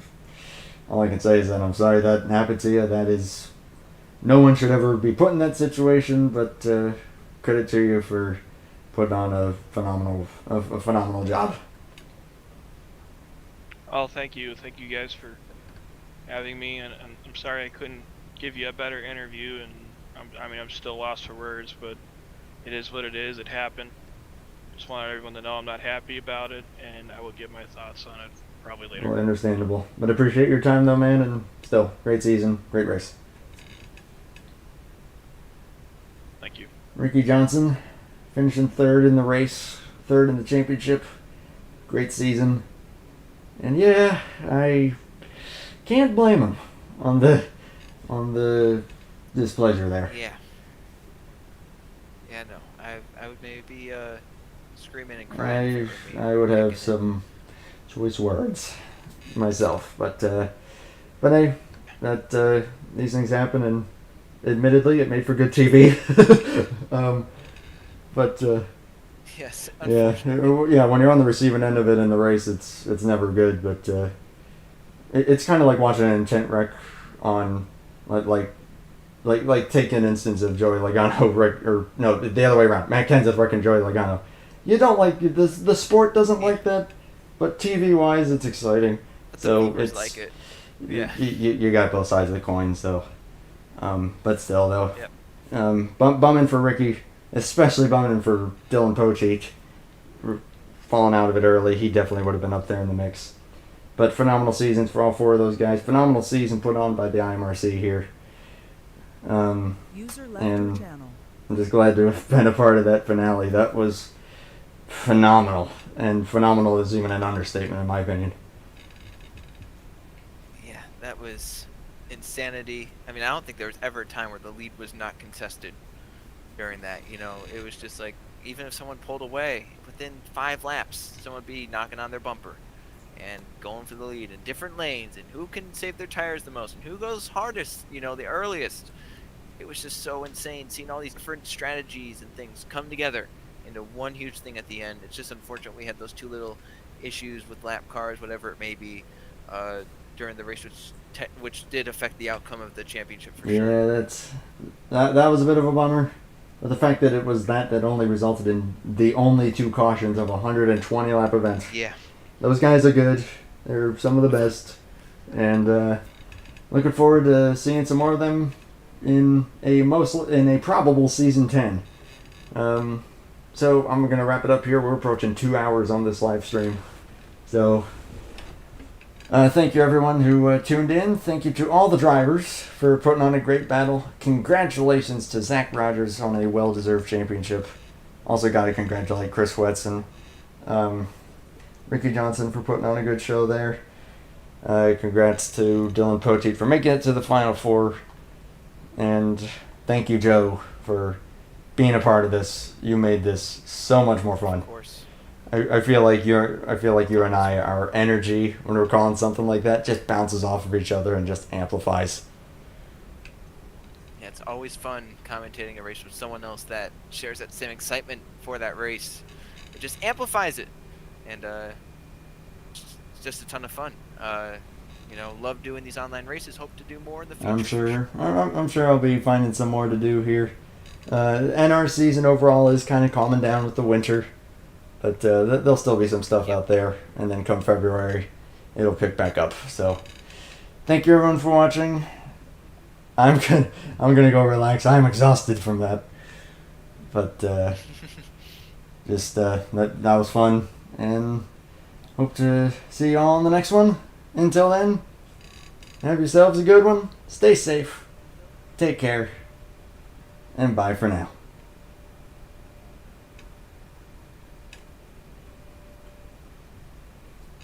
all I can say is that I'm sorry that happened to you. That is, no one should ever be put in that situation. But credit to you for putting on a phenomenal job. Oh, thank you guys for having me, and I'm sorry I couldn't give you a better interview, and I'm still lost for words, but it is what it is. It happened, Just wanted everyone to know I'm not happy about it, and I will give my thoughts on it probably later. Well, understandable. But appreciate your time, though, man, and still, great season, great race. Thank you. Ricky Johnson, finishing third in the race, third in the championship. Great season. And yeah, I can't blame him on the displeasure there. Yeah. Yeah, no. I would maybe be screaming and crying. I would have some choice words myself, but hey, that these things happen, and admittedly, it made for good TV. But Yes. yeah, when you're on the receiving end of it in the race, it's never good. But it's kind of like watching an intent wreck on like take an instance of Joey Logano the other way around. Matt Kenseth wrecking Joey Logano. You don't like the sport doesn't like that, but TV wise, it's exciting. So it's like it. Yeah. You got both sides of the coin. So, but still though, Yep. Bumming for Ricky, especially bumming for Dylan Poteet, falling out of it early. He definitely would have been up there in the mix. But phenomenal seasons for all four of those guys. Phenomenal season put on by the IMRC here. User left And your channel. I'm just glad to have been a part of that finale. That was phenomenal. And phenomenal is even an understatement in my opinion. Yeah, that was insanity. I mean, I don't think there was ever a time where the lead was not contested during that. You know, it was just like, even if someone pulled away, within 5 laps, someone would be knocking on their bumper and going for the lead in different lanes, and who can save their tires the most, and who goes hardest, you know, the earliest. It was just so insane seeing all these different strategies and things come together into one huge thing at the end. It's just unfortunate we had those 2 little issues with lap cars, whatever it may be, during the race, which did affect the outcome of the championship for sure. Yeah, that was a bit of a bummer. But the fact that it was that only resulted in the only 2 cautions of a 120 lap event. Yeah. Those guys are good. They're some of the best. And looking forward to seeing some more of them in a probable season 10. So I'm going to wrap it up here. We're approaching 2 hours on this live stream. So thank you everyone who tuned in. Thank you to all the drivers for putting on a great battle. Congratulations to Zach Rogers on a well-deserved championship. Also got to congratulate Chris Wetson. Ricky Johnson for putting on a good show there. Congrats to Dylan Poteet for making it to the Final Four. And thank you, Joe, for being a part of this. You made this so much more fun. Of course. I feel like you and I, our energy when we're calling something like that just bounces off of each other and just amplifies. Yeah, it's always fun commentating a race with someone else that shares that same excitement for that race. It just amplifies it. And it's just a ton of fun. Love doing these online races. Hope to do more in the future. I'm sure I'll be finding some more to do here. NR season overall is kind of calming down with the winter, but there'll still be some stuff out there. And then come February, it'll pick back up. So, thank you everyone for watching. I'm gonna go relax. I'm exhausted from that, but just that was fun. And hope to see you all in the next one. Until then, have yourselves a good one. Stay safe. Take care. And bye for now.